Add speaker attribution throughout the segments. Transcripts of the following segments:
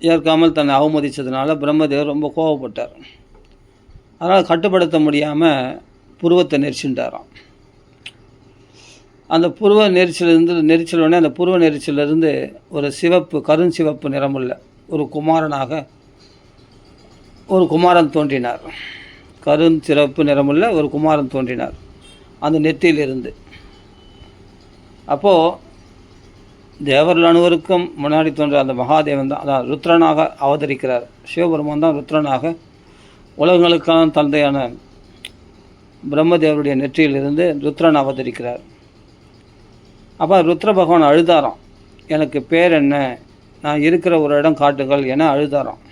Speaker 1: ஏற்காமல் தன்னை அவமதித்ததுனால பிரம்மதேவர் ரொம்ப கோவப்பட்டார். அதனால் கட்டுப்படுத்த முடியாமல் புருவத்தை நெரிச்சுட்டாராம். அந்த புருவ நெரிச்சல் உடனே அந்த புருவ நெரிச்சலிருந்து ஒரு கருஞ்சிவப்பு நிறமுள்ள ஒரு குமாரன் தோன்றினார். கருஞ்சிறப்பு நிறமுள்ள ஒரு குமாரன் தோன்றினார் அந்த நெற்றியிலிருந்து. அப்போது தேவர்கள் அனைவருக்கும் முன்னாடி தோன்ற அந்த மகாதேவன் தான், அதான் ருத்ரனாக அவதரிக்கிறார். சிவபெருமான் தான் ருத்ரனாக உலகங்களுக்கான தந்தையான பிரம்மதேவருடைய நெற்றியிலிருந்து ருத்ரன் அவதரிக்கிறார். அப்போ ருத்ர பகவான் அழுதாராம், எனக்கு பேர் என்ன, நான் இருக்கிற ஒரு இடம் காட்டுங்கள் என அழுதாராம்.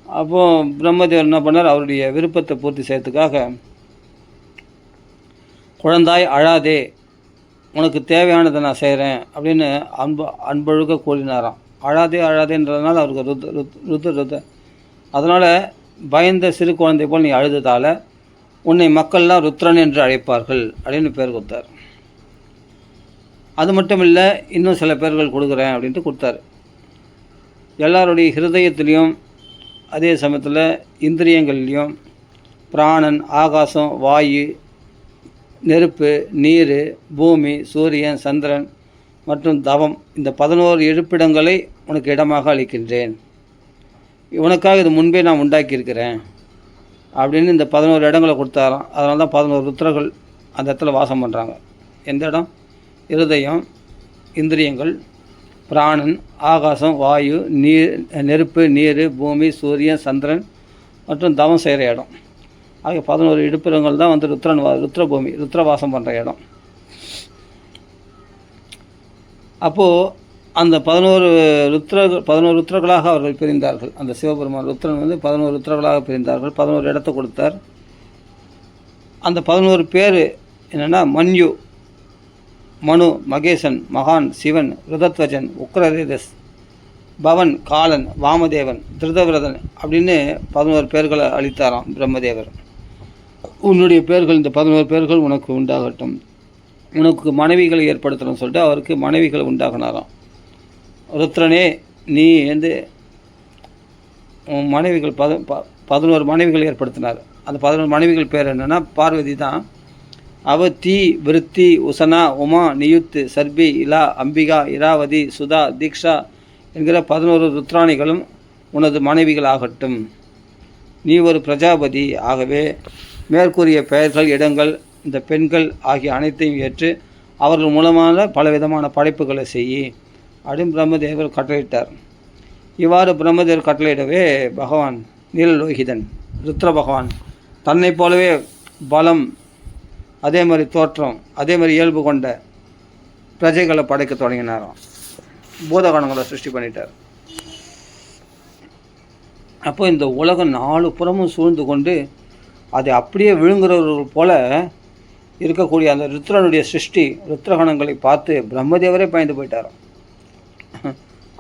Speaker 1: அப்போது பிரம்மதேவர் என்ன பண்ணார், அவருடைய விருப்பத்தை பூர்த்தி செய்யறதுக்காக, குழந்தாய் அழாதே, உனக்கு தேவையானதை நான் செய்கிறேன் அப்படின்னு அன்பொழுக கூறினாராம். அழாதேன்றதுனால அவருக்கு அதனால் பயந்த சிறு குழந்தை போல் நீ அழுததால் உன்னை மக்கள்லாம் ருத்ரன் என்று அழைப்பார்கள் அப்படின்னு பேர் கொடுத்தார். அது மட்டும் இல்லை, இன்னும் சில பேர்கள் கொடுக்குறேன் அப்படின்ட்டு கொடுத்தாரு. எல்லாருடைய ஹிருதயத்திலையும் அதே சமயத்தில் இந்திரியங்கள்லேயும் பிராணன், ஆகாசம், வாயு, நெருப்பு, நீர், பூமி, சூரியன், சந்திரன் மற்றும் தவம், இந்த 11 இருப்பிடங்களை உனக்கு இடமாக அளிக்கின்றேன். உனக்காக இது முன்பே நான் உண்டாக்கியிருக்கிறேன் அப்படின்னு இந்த 11 இடங்களை கொடுத்தாராம். அதனால தான் 11 ருத்ரர்கள் அந்த இடத்துல வாசம் பண்ணுறாங்க. எந்த இடம்? இருதயம், இந்திரியங்கள், பிராணன், ஆகாசம், வாயு, நெருப்பு, நீர், பூமி, சூரியன், சந்திரன் மற்றும் தவம் செய்கிற இடம் ஆகிய 11 இருப்பிடங்கள் தான் வந்து ருத்ரபூமி, ருத்ரவாசம் பண்ணுற இடம். அப்போது அந்த 11 ருத்ரர்களாக அவர்கள் பிரிந்தார்கள். அந்த சிவபெருமான் ருத்ரன் வந்து 11 ருத்ரர்களாக பிரிந்தார்கள். 11 இடத்தை கொடுத்தார். அந்த 11 பேர் என்னென்னா மன்யு, மனு, மகேசன், மகான், சிவன், ருதத்வஜன், உக்ரரேதஸ், பவன், காலன், வாமதேவன், திருதவிரதன் அப்படின்னு 11 பேர்களை அளித்தாராம் பிரம்மதேவர். உன்னுடைய பேர்கள், இந்த 11 பேர்கள் உனக்கு உண்டாகட்டும், உனக்கு மனைவிகளை ஏற்படுத்தணும்னு சொல்லிட்டு அவருக்கு மனைவிகளை உண்டாகினாராம். ருத்ரனே, நீ வந்து மனைவிகள் 11 மனைவிகள் ஏற்படுத்தினார். அந்த 11 மனைவிகள் பேர் என்னென்னா பார்வதி தான். அவ தீ, விருத்தி, உசனா, உமா, நியுத்து, சர்பி, இலா, அம்பிகா, இராவதி, சுதா, தீக்ஷா என்கிற 11 ருத்ராணிகளும் உனது மனைவிகள் ஆகட்டும். நீ ஒரு பிரஜாபதி, ஆகவே மேற்கூறிய பெயர்கள், இடங்கள், இந்த பெண்கள் ஆகிய அனைத்தையும் ஏற்று அவர்கள் மூலமான பலவிதமான படைப்புகளை செய்யி அப்படின்னு பிரம்மதேவர் கட்டளையிட்டார். இவ்வாறு பிரம்மதேவர் கட்டளையிடவே பகவான் நீலலோகிதன் ருத்ர பகவான் தன்னை போலவே பலம், அதே மாதிரி தோற்றம், அதே மாதிரி இயல்பு கொண்ட பிரஜைகளை படைக்க தொடங்கினாராம். பூதகணங்களை சிருஷ்டி பண்ணிட்டார். அப்போ இந்த உலகம் 4 புறமும் சூழ்ந்து கொண்டு அதை அப்படியே விழுங்குறவர்கள் போல இருக்கக்கூடிய அந்த ருத்ரனுடைய சிருஷ்டி, ருத்ரகணங்களை பார்த்து பிரம்மதேவரே பயந்து போயிட்டாராம்.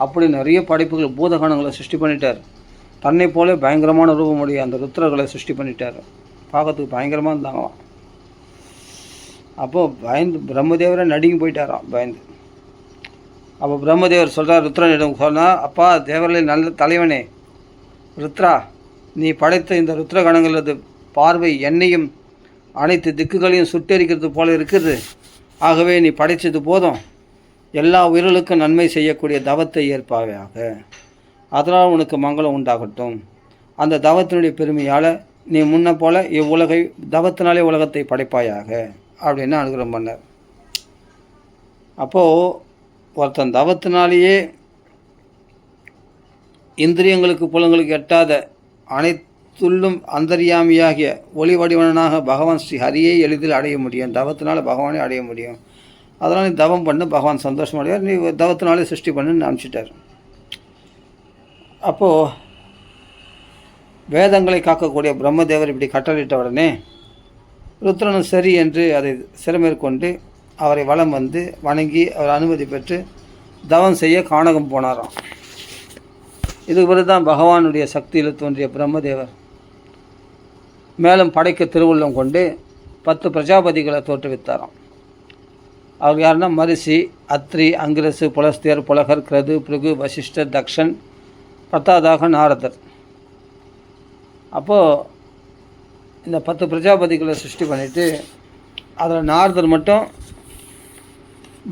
Speaker 1: அப்படி நிறைய படைப்புகள் பூதகணங்களை சிருஷ்டி பண்ணிட்டார். தன்னை போல பயங்கரமான ரூபமுடைய அந்த ருத்ரர்களை சிருஷ்டி பண்ணிட்டார். பார்க்கறதுக்கு பயங்கரமாக இருந்தாங்களாம். அப்போது பயந்து பிரம்மதேவரை நடுங்கி போயிட்டாராம் பயந்து. அப்போ பிரம்மதேவர் சொல்கிறார் ருத்ரனிடம் சொன்னால், அப்பா தேவர்களின் நல்ல தலைவனே ருத்ரா, நீ படைத்த இந்த ருத்ரகணங்களது பார்வை என்னையும் அனைத்து திக்குகளையும் சுட்டெரிக்கிறது போல இருக்குது. ஆகவே நீ படைத்தது போதும், எல்லா உயிர்களுக்கும் நன்மை செய்யக்கூடிய தவத்தை ஏற்பாவையாக, அதனால் உனக்கு மங்களம் உண்டாகட்டும். அந்த தவத்தினுடைய பெருமையால் நீ முன்ன போல இவ்வுலகை தவத்தினாலே உலகத்தை படைப்பாயாக அப்படின்னு அனுகிரகம் பண்ணார். அப்போது ஒருத்தன் தவத்தினாலேயே இந்திரியங்களுக்கு புலங்களுக்கு எட்டாத அனைத்துள்ளும் அந்தர்யாமியாகிய ஒளி வடிவனாக பகவான் ஸ்ரீ ஹரியை எளிதில் அடைய முடியும். தவத்தினால பகவானே அடைய முடியும். அதனால் நீ தவம் பண்ணு, பகவான் சந்தோஷம் அடையார், நீ தவத்தினாலே சிருஷ்டி பண்ணுன்னு அனுப்பிச்சிட்டார். அப்போது வேதங்களை காக்கக்கூடிய பிரம்மதேவர் இப்படி கட்டளையிட்ட உடனே ருத்ரனும் சரி என்று அதை சிறமேற்கொண்டு அவரை வலம் வந்து வணங்கி அவர் அனுமதி பெற்று தவம் செய்ய கானகம் போனாராம். இதுக்கு பிறகு தான் பகவானுடைய சக்தியில் தோன்றிய பிரம்மதேவர் மேலும் படைக்க திருவுள்ளம் கொண்டு 10 பிரஜாபதிகளை தோற்றுவித்தாராம். அவர் யாருன்னா மரிஷி, அத்ரி, அங்கிரசு, புலஸ்தியர், புலகர், கிரது, பிருகு, வசிஷ்டர், தக்ஷன், 10ஆவதாக நாரதர். அப்போது இந்த 10 பிரஜாபதிகளை சிருஷ்டி பண்ணிவிட்டு அதில் நாரதர் மட்டும்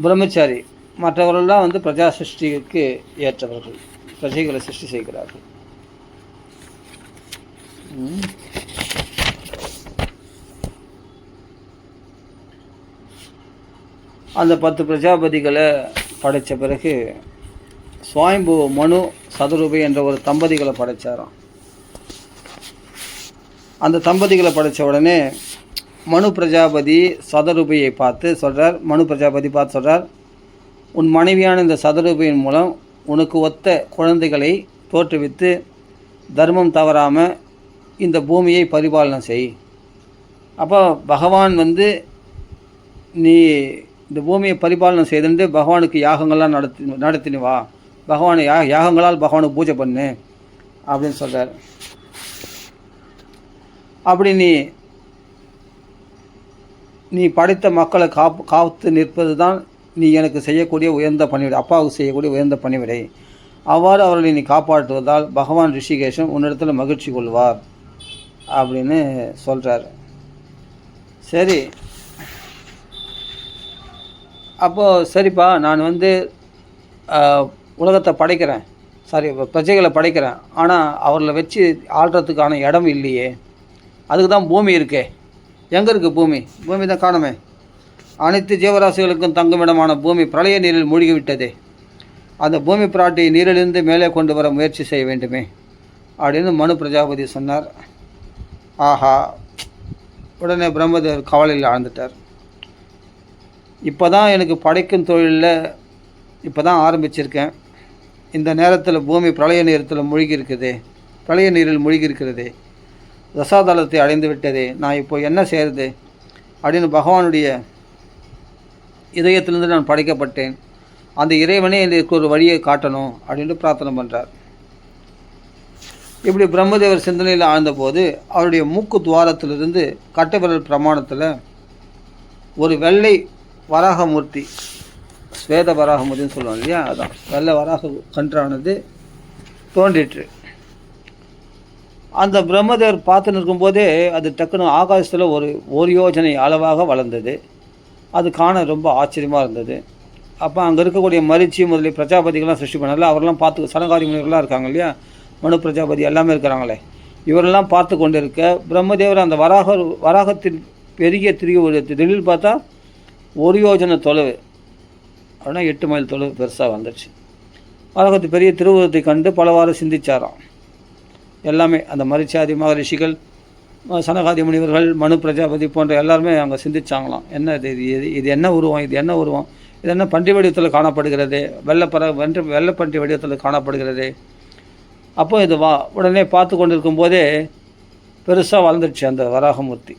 Speaker 1: பிரம்மச்சாரி, மற்றவர்களெல்லாம் வந்து பிரஜா சிருஷ்டிக்கு ஏற்றவர்கள், பிரஜைகளை சிருஷ்டி செய்கிறார்கள். அந்த 10 பிரஜாபதிகளை படைத்த பிறகு சுவாயம்பு மனு சதுரூபை என்ற ஒரு தம்பதிகளை படைத்தாராம். அந்த தம்பதிகளை படைத்த உடனே மனு பிரஜாபதி சதுரூபையை பார்த்து சொல்கிறார், உன் மனைவியான இந்த சதுரூபையின் மூலம் உனக்கு ஒத்த குழந்தைகளை தோற்றுவித்து தர்மம் தவறாமல் இந்த பூமியை பரிபாலனை செய். அப்போ பகவான் வந்து நீ இந்த பூமியை பரிபாலனை செய்துட்டு பகவானுக்கு யாகங்கள்லாம் நடத்தினு வா, பகவானை யாகங்களால் பகவானுக்கு பூஜை பண்ணு அப்படின்னு சொல்கிறார். அப்படி நீ படைத்த மக்களை காத்து நிற்பது தான் நீ எனக்கு செய்யக்கூடிய உயர்ந்த பணிவிடை, அப்பாவுக்கு செய்யக்கூடிய உயர்ந்த பணிவிடை. அவ்வாறு அவர்களை நீ காப்பாற்றுவதால் பகவான் ரிஷிகேஷன் உன்னிடத்தில் மகிழ்ச்சி கொள்வார் அப்படின்னு சொல்கிறார். சரி, அப்போது சரிப்பா, நான் வந்து உலகத்தை படைக்கிறேன், பிரஜைகளை படைக்கிறேன், ஆனால் அவர்களை வச்சு ஆள்றதுக்கான இடம் இல்லையே, அதுக்கு தான் பூமி இருக்கே. எங்கே இருக்குது பூமி? பூமி தான் காணுமே. அனைத்து ஜீவராசிகளுக்கும் தங்குமிடமான பூமி பிரளய நீரில் மூழ்கிவிட்டதே. அந்த பூமி பிராட்டியை நீரிலிருந்து மேலே கொண்டு வர முயற்சி செய்ய வேண்டுமே அப்படின்னு மனு பிரஜாபதி சொன்னார். ஆஹா, உடனே பிரம்மதேவர் கவலையில் ஆழ்ந்துட்டார். இப்போ தான் எனக்கு படைக்கும் தொழிலில் இப்போ தான் ஆரம்பிச்சிருக்கேன். இந்த நேரத்தில் பூமி பிரளய நீரில் மூழ்கி இருக்கிறதே, ரசாதலத்தை அடைந்து விட்டதே, நான் இப்போ என்ன செய்கிறது அப்படின்னு பகவானுடைய இதயத்திலிருந்து நான் படைக்கப்பட்டேன், அந்த இறைவனே எனக்கு ஒரு வழியை காட்டணும் அப்படின்ட்டு பிரார்த்தனை பண்ணுறார். இப்படி பிரம்மதேவர் சிந்தனையில் ஆழ்ந்தபோது அவருடைய மூக்கு துவாரத்திலிருந்து கட்டவிரல் பிரமாணத்தில் ஒரு வெள்ளை வராகமூர்த்தி, ஸ்வேத வராகமூர்த்தின்னு சொல்லுவோம் இல்லையா, அதான் வெள்ளை வராக கன்றானது தோன்றிற்று. அந்த பிரம்மதேவர் பார்த்து நிற்கும்போதே அது டக்குன்னு ஆகாசத்தில் ஒரு யோஜனை அளவாக வளர்ந்தது. அது காண ரொம்ப ஆச்சரியமாக இருந்தது. அப்போ அங்கே இருக்கக்கூடிய மரிச்சி முதலிய பிரஜாபதிகள்லாம் சிருஷ்டி பண்ணல, அவரெல்லாம் பார்த்து சனகாதி முனிவர்கள்லாம் இருக்காங்க இல்லையா, மனு பிரஜாபதி எல்லாமே இருக்கிறாங்களே, இவரெல்லாம் பார்த்து கொண்டு இருக்க பிரம்மதேவர் அந்த வராகத்தின் பெரிய திடீர்னு பார்த்தா 1 யோஜனை தொலைவு, அப்படின்னா 8 மைல் தொலைவு பெருசாக வந்துடுச்சு. வராகத்து பெரிய திருவுருவத்தை கண்டு பலவாறு சிந்திச்சாராம். எல்லாமே அந்த மரிச்சாதி மகரிஷிகள், சனகாதி முனிவர்கள், மனு பிரஜாபதி போன்ற எல்லாருமே அங்கே சிந்திச்சாங்களாம். என்ன இது என்ன உருவம், இது என்ன பன்றி வடிவத்தில் காணப்படுகிறது, வெள்ளைப்பன்றி வடிவத்தில் காணப்படுகிறது. அப்போ இது உடனே பார்த்து கொண்டு இருக்கும்போதே பெருசாக வளர்ந்துடுச்சு அந்த வராகமூர்த்தி.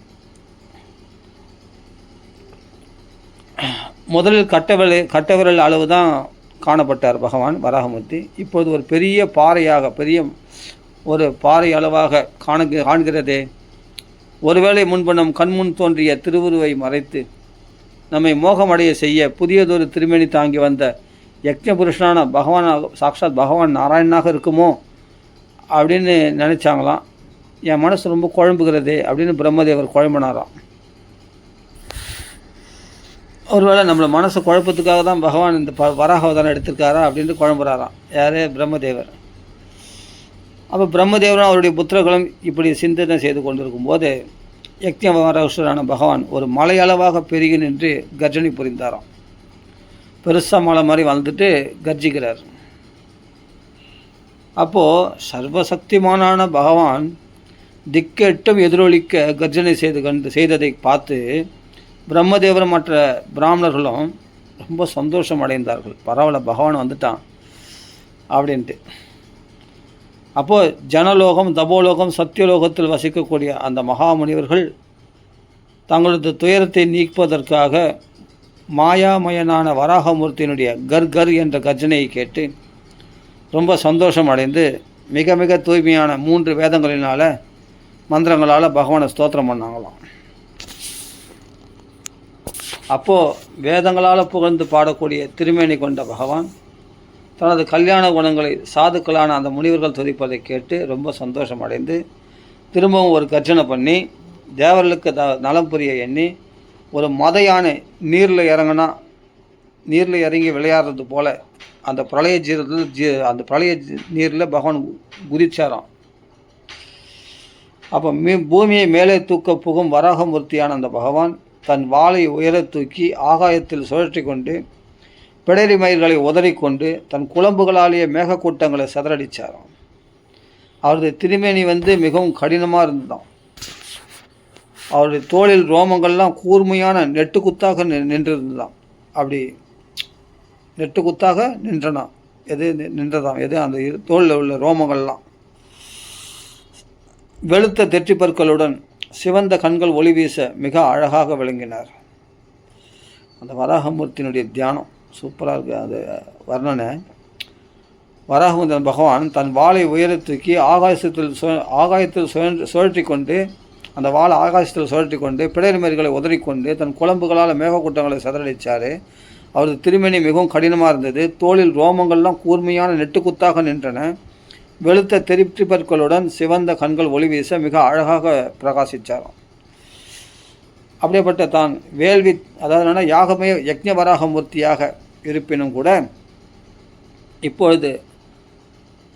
Speaker 1: முதலில் கட்டவிரல் அளவு தான் காணப்பட்டார் பகவான் வராகமூர்த்தி. இப்போது ஒரு பெரிய பாறை அளவாக காண்கிறதே. ஒருவேளை முன்பு நம் கண்முன் தோன்றிய திருவுருவை மறைத்து நம்மை மோகமடைய செய்ய புதியதொரு திருமேனி தாங்கி வந்த யக்ஞ புருஷனான பகவான், சாக்ஷாத் பகவான் நாராயணனாக இருக்குமோ அப்படின்னு நினச்சாங்களாம். என் மனசு ரொம்ப குழம்புகிறதே அப்படின்னு பிரம்மதேவர் குழம்பினாராம். ஒருவேளை நம்மளை மனசு குழப்பத்துக்காக தான் பகவான் இந்த வராக அவதாரம் எடுத்திருக்காரா அப்படின்ட்டு குழம்புறாராம் யார்? பிரம்மதேவர். அப்போ பிரம்மதேவரும் அவருடைய புத்திரர்களும் இப்படி சிந்தனை செய்து கொண்டிருக்கும் போது யக்ஞவரான பகவான் ஒரு மலையளவாக பெருகி நின்று கர்ஜனை புரிந்தாராம். பெருசாக மலை மாதிரி வளர்ந்துட்டு கர்ஜிக்கிறார். அப்போது சர்வசக்திமானான பகவான் திக்கெட்டும் எதிரொலிக்க கர்ஜனை செய்ததை பார்த்து பிரம்மதேவர் மற்ற பிராமணர்களும் ரொம்ப சந்தோஷம் அடைந்தார்கள். பரவாயில்ல, பகவான் வந்துட்டான் அப்படின்ட்டு. அப்போது ஜனலோகம், தபோலோகம், சத்தியலோகத்தில் வசிக்கக்கூடிய அந்த மகாமுனிவர்கள் தங்களது துயரத்தை நீக்குவதற்காக மாயாமயனான வராகமூர்த்தியினுடைய கர் என்ற கர்ஜனையை கேட்டு ரொம்ப சந்தோஷம் அடைந்து மிக மிக தூய்மையான 3 வேதங்களினால் மந்திரங்களால் பகவானை ஸ்தோத்திரம் பண்ணாங்களாம். அப்போது வேதங்களால் புகழ்ந்து பாடக்கூடிய திருமேனி கொண்ட பகவான் தனது கல்யாண குணங்களை சாதுக்களான அந்த முனிவர்கள் துதிப்பதை கேட்டு ரொம்ப சந்தோஷம் அடைந்து திரும்பவும் ஒரு கர்ஜனை பண்ணி தேவர்களுக்கு நலம் புரிய எண்ணி ஒரு மத யானை நீரில் இறங்கி விளையாடுறது போல் அந்த பிரளய நீரில் பகவான் குதிச்சாராம். அப்போ பூமியை மேலே தூக்க புகும் வராகமூர்த்தியான அந்த பகவான் தன் வாளை உயர தூக்கி ஆகாயத்தில் சுழற்றி கொண்டு பிடரி மயிர்களை உதறிக்கொண்டு தன் குழம்புகளாலேயே மேகக்கூட்டங்களை சிதறடிச்சாராம். அவரது திருமேனி மிகவும் கடினமாக இருந்ததாம். அவருடைய தோளில் ரோமங்கள்லாம் கூர்மையான நெட்டுக்குத்தாக நின்றிருந்ததாம். அப்படி நெட்டுக்குத்தாக நின்றதாம் அந்த தோளில் உள்ள ரோமங்கள்லாம். வெளுத்த தெற்றி பற்களுடன் சிவந்த கண்கள் ஒளி வீச மிக அழகாக விளங்கினார். அந்த வராகமூர்த்தியினுடைய தியானம் சூப்பராக இருக்குது. அது வர்ணனை. வராகமூர்த்தி பகவான் தன் வாளை உயர தூக்கி ஆகாயத்தில் சுழற்றி கொண்டு அந்த வாளை ஆகாசத்தில் சுழற்றி கொண்டு பிடரிமர்களை உதறிக்கொண்டு தன் குழம்புகளால் மேகக்கூட்டங்களை சிதறடித்தார். அவரது திருமணி மிகவும் கடினமாக இருந்தது. தோளில் ரோமங்கள்லாம் கூர்மையான நெட்டுக்குத்தாக நின்றன. வெளுத்த தெற்றி பற்களுடன் சிவந்த கண்கள் ஒளி வீச மிக அழகாக பிரகாசித்தாராம். அப்படியேப்பட்ட தான் வேள்வி, அதாவது யாகமே யக்ஞவராகமூர்த்தியாக இருப்பினும் கூட இப்பொழுது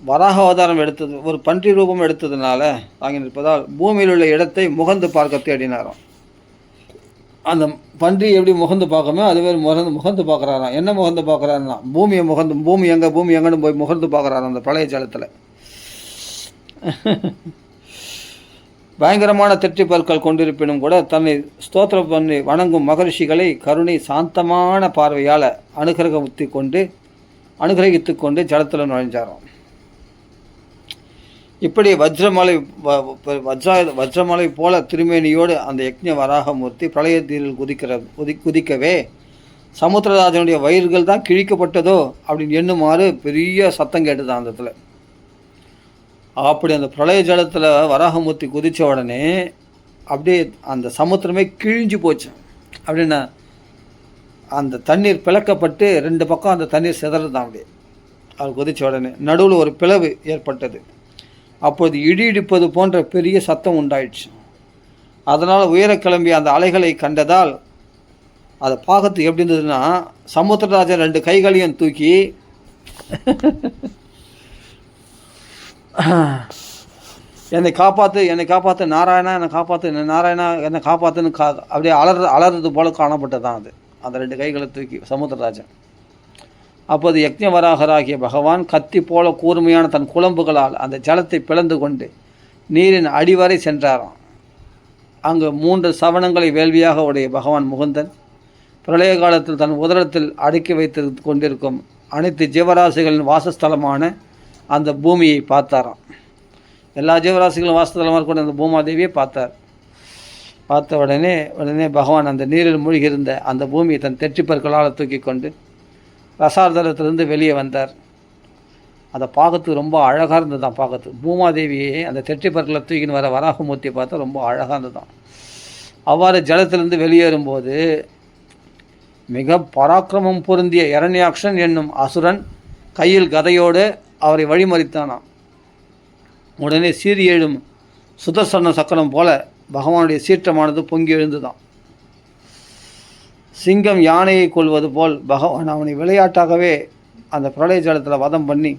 Speaker 1: வராக அவதாரம் எடுத்தது, ஒரு பன்றி ரூபம் எடுத்ததுனால தாங்கி நிற்பதால் பூமியில் உள்ள இடத்தை முகந்து பார்க்க தேடினாராம். அந்த பன்றி எப்படி முகந்து பார்க்கமோ அதுவே முகந்து பார்க்குறாராம். என்ன முகந்து பார்க்குறாருன்னா பூமி எங்கன்னு போய் முகந்து பார்க்குறாராம் அந்த பழைய ஜலத்தில். பயங்கரமான தெற்றி பற்கள் கொண்டிருப்பினும் கூட தன்னை ஸ்தோத்திரம் பண்ணி வணங்கும் மகரிஷிகளை கருணை சாந்தமான பார்வையால் அனுகிரகித்து கொண்டு ஜலத்தில் நுழைஞ்சாராம். இப்படி வஜ்ரமலை போல திருமேனியோடு அந்த யக்ஞ வராகமூர்த்தி பிரளயத்தில் குதிக்கவே சமுத்திரராஜனுடைய வயிறுகள் தான் கிழிக்கப்பட்டதோ அப்படின்னு எண்ணுமாறு பெரிய சத்தம் கேட்டுதான் அந்த இடத்துல. அப்படி அந்த பிரளய ஜலத்தில் வராகமூர்த்தி குதித்த உடனே அப்படியே அந்த சமுத்திரமே கிழிஞ்சு போச்சு. அப்படின்னா அந்த தண்ணீர் பிளக்கப்பட்டு 2 பக்கம் அந்த தண்ணீர் சிதறதான். அப்படியே அவர் குதித்த உடனே நடுவில் ஒரு பிளவு ஏற்பட்டது. அப்போது இடிப்பது போன்ற பெரிய சத்தம் உண்டாயிடுச்சு. அதனால் உயர கிளம்பிய அந்த அலைகளை கண்டதால் அதை பார்க்கறதுக்கு எப்படி இருந்ததுன்னா, சமுத்திரராஜன் 2 கைகளையும் தூக்கி என்னை காப்பாற்று நாராயணா, என்னை காப்பாற்றுன்னு அப்படியே அலறது போல காணப்பட்டதான் அது. அந்த 2 கைகளை தூக்கி சமுத்திரராஜன். அப்போது யக்ஞவராகராகிய பகவான் கத்தி போல கூர்மையான தன் குழம்புகளால் அந்த ஜலத்தை பிளந்து கொண்டு நீரின் அடிவரை சென்றாராம். அங்கு 3 சவணங்களை வேள்வியாக உடைய பகவான் முகுந்தன் பிரளய காலத்தில் தன் உதரத்தில் அடுக்கி வைத்து கொண்டிருக்கும் அனைத்து ஜீவராசிகளின் வாசஸ்தலமான அந்த பூமியை பார்த்தாராம். எல்லா ஜீவராசிகளும் வாசஸ்தலமாக கூட அந்த பூமாதேவியை பார்த்த உடனே பகவான் அந்த நீரில் மூழ்கியிருந்த அந்த பூமியை தன் தெற்றிப்பற்களால் தூக்கி கொண்டு ரசார்தலத்திலிருந்து வெளியே வந்தார். அதை பார்க்கறதுக்கு ரொம்ப அழகாக இருந்ததுதான். பார்க்கறதுக்கு பூமாதேவியை அந்த தெற்றிப்பற்களை தூக்கின்னு வர வராகமூர்த்தியை பார்த்தா ரொம்ப அழகாக இருந்ததுதான். அவ்வாறு ஜலத்திலிருந்து வெளியேறும்போது மிக பராக்கிரமம் பொருந்திய இரண்யாக்ஷன் என்னும் அசுரன் கையில் கதையோடு அவரை வழிமறித்தானாம். உடனே சீறி எழும் சுதர்சன சக்கரம் போல பகவானுடைய சீற்றமானது பொங்கி எழுந்துதான். சிங்கம் யானையை கொள்வது போல் பகவான் அவனை விளையாட்டாகவே அந்த பிரளய ஜலத்தில் வதம் பண்ணி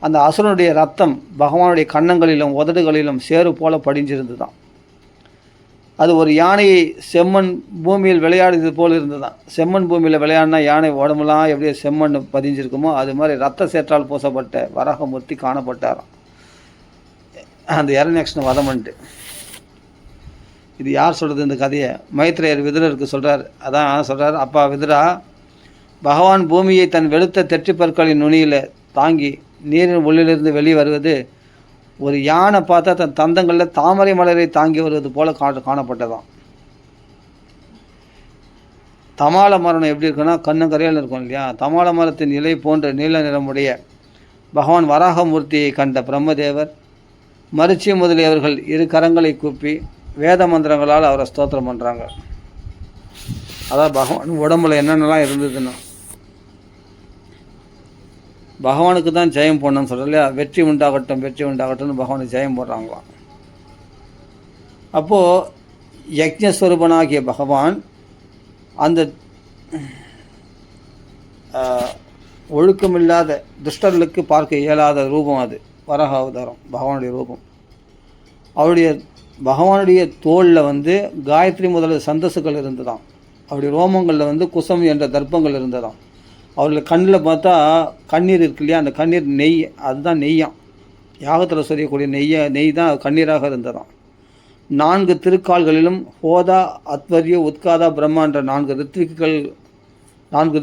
Speaker 1: அந்த அசுரனுடைய ரத்தம் பகவானுடைய கன்னங்களிலும் உதடுகளிலும் சேறு போல படிஞ்சிருந்துதான். அது ஒரு யானையை செம்மண் பூமியில் விளையாடுறது போல் இருந்துதான். செம்மண் பூமியில் விளையாடினா யானை உடம்புலாம் எப்படியே செம்மண் பதிஞ்சிருக்குமோ அது மாதிரி ரத்த சேற்றால் பூசப்பட்ட வராகமூர்த்தி காணப்பட்டாராம் அந்த இரண்யாக்ஷனை வதம் பண்ணிட்டு. இது யார் சொல்கிறது இந்த கதையை? மைத்ரேயர் விதுரருக்கு சொல்கிறார். அதான் சொல்கிறார், அப்பா விதுரா, பகவான் பூமியை தன் வெளுத்த தெற்றிப்பற்களின் நுனியில் தாங்கி நீரின் உள்ளிலிருந்து வெளியே வருவது ஒரு யானை பார்த்தா தன் தந்தங்களில் தாமரை மலரை தாங்கி வருவது போல காணப்பட்டதாம். தமால மரம் எப்படி இருக்குன்னா கண்ணங்கரையில் இருக்கும் இல்லையா? தமால மரத்தின் இலை போன்ற நீல நிறமுடைய பகவான் வராகமூர்த்தியை கண்ட பிரம்மதேவர் மரிச்சி முதலியவர்கள் 2 கரங்களை கூப்பி வேத மந்திரங்களால் அவரை ஸ்தோத்திரம் பண்ணுறாங்க. அதாவது பகவான் உடம்புல என்னென்னலாம் இருந்ததுன்னா பகவானுக்கு தான் ஜெயம் போடணும்னு சொல்கிறோம் இல்லையா, வெற்றி உண்டாகட்டும் வெற்றி உண்டாகட்டும்னு பகவானுக்கு ஜெயம் போடுறாங்களாம். அப்போது யக்ஞஸ்வரூபனாகிய பகவான் அந்த ஒழுக்கமில்லாத துஷ்டர்களுக்கு பார்க்க இயலாத ரூபம், அது வராக அவதாரம் பகவானுடைய ரூபம். அவருடைய பகவானுடைய தோளில் வந்து காயத்ரி முதல் சந்தஸுகள் இருந்ததாம். அவருடைய ரோமங்களில் வந்து குசம் என்ற தர்ப்பங்கள் இருந்ததாம். அவருடைய கண்ணில் பார்த்தா கண்ணீர் இருக்கு இல்லையா, அந்த கண்ணீர் நெய், அதுதான் நெய்யாம். யாகத்தில் சொரியக்கூடிய நெய் தான் கண்ணீராக இருந்ததாம். 4 திருக்கால்களிலும் ஹோதா அத்வர்ய உத்காதா பிரம்மா என்ற 4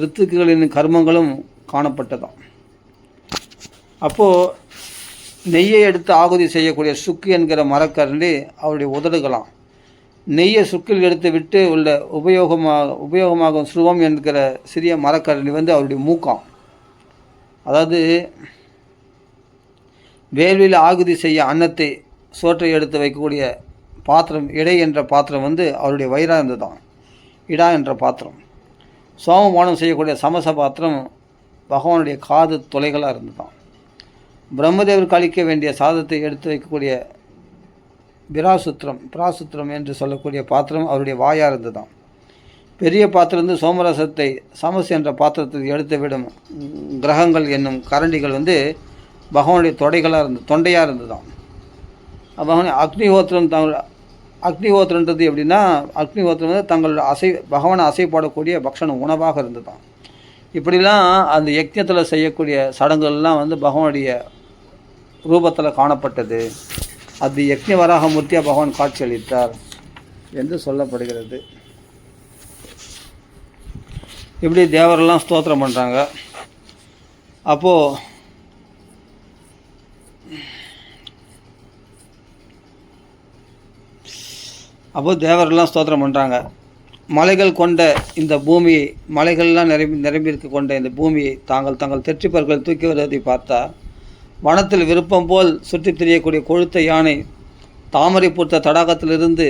Speaker 1: ரித்துக்குகளின் கர்மங்களும் காணப்பட்டதாம். அப்போது நெய்யை எடுத்து ஆகுதி செய்யக்கூடிய சுக்கு என்கிற மரக்கரண்டி அவருடைய உதடுகளாம். நெய்யை சுக்கில் எடுத்து விட்டு உள்ள உபயோகமாகும் ஸ்ருவம் என்கிற சிறிய மரக்கரண்டி வந்து அவருடைய மூக்கம். அதாவது வேள்வியில் ஆகுதி செய்ய அன்னத்தை சோற்றை எடுத்து வைக்கக்கூடிய பாத்திரம் இடை என்ற பாத்திரம் வந்து அவருடைய வயிறாக இருந்ததுதான், இடா என்ற பாத்திரம். சோமபானம் செய்யக்கூடிய சமச பாத்திரம் பகவானுடைய காது தொலைகளாக இருந்ததுதான். பிரம்மதேவருக்கு அளிக்க வேண்டிய சாதத்தை எடுத்து வைக்கக்கூடிய பிராசுத்திரம் என்று சொல்லக்கூடிய பாத்திரம் அவருடைய வாயாக இருந்ததுதான். பெரிய பாத்திரம் வந்து சோமரசத்தை சமஸ் என்ற பாத்திரத்தில் எடுத்து விடும் கிரகங்கள் என்னும் கரண்டிகள் வந்து பகவானுடைய தொண்டையாக இருந்ததுதான். பகவான் அக்னிஹோத்திரன்றது எப்படின்னா, அக்னிஹோத்திரம் வந்து தங்களோட பகவானை அசைப்பாடக்கூடிய பக்ஷண உணவாக இருந்ததுதான். இப்படிலாம் அந்த யக்ஞத்தில் செய்யக்கூடிய சடங்குகள்லாம் வந்து பகவானுடைய ரூபத்தில் காணப்பட்டது. அது யக்ஞ வராக மூர்த்தியாக பகவான் காட்சியளித்தார் என்று சொல்லப்படுகிறது. இப்படி தேவரெல்லாம் ஸ்தோத்திரம் பண்ணுறாங்க. அப்போது தேவரெல்லாம் ஸ்தோத்திரம் பண்ணுறாங்க. மலைகள் கொண்ட இந்த பூமியை, மலைகள்லாம் நிரம்பியிருக்க கொண்ட இந்த பூமியை தங்கள் தெற்றிப்பர்கள் தூக்கி வருவதை பார்த்தா, வனத்தில் விருப்பம் போல் சுற்றித் திரியக்கூடிய கொழுத்த யானை தாமரை பூத்த தடாகத்திலிருந்து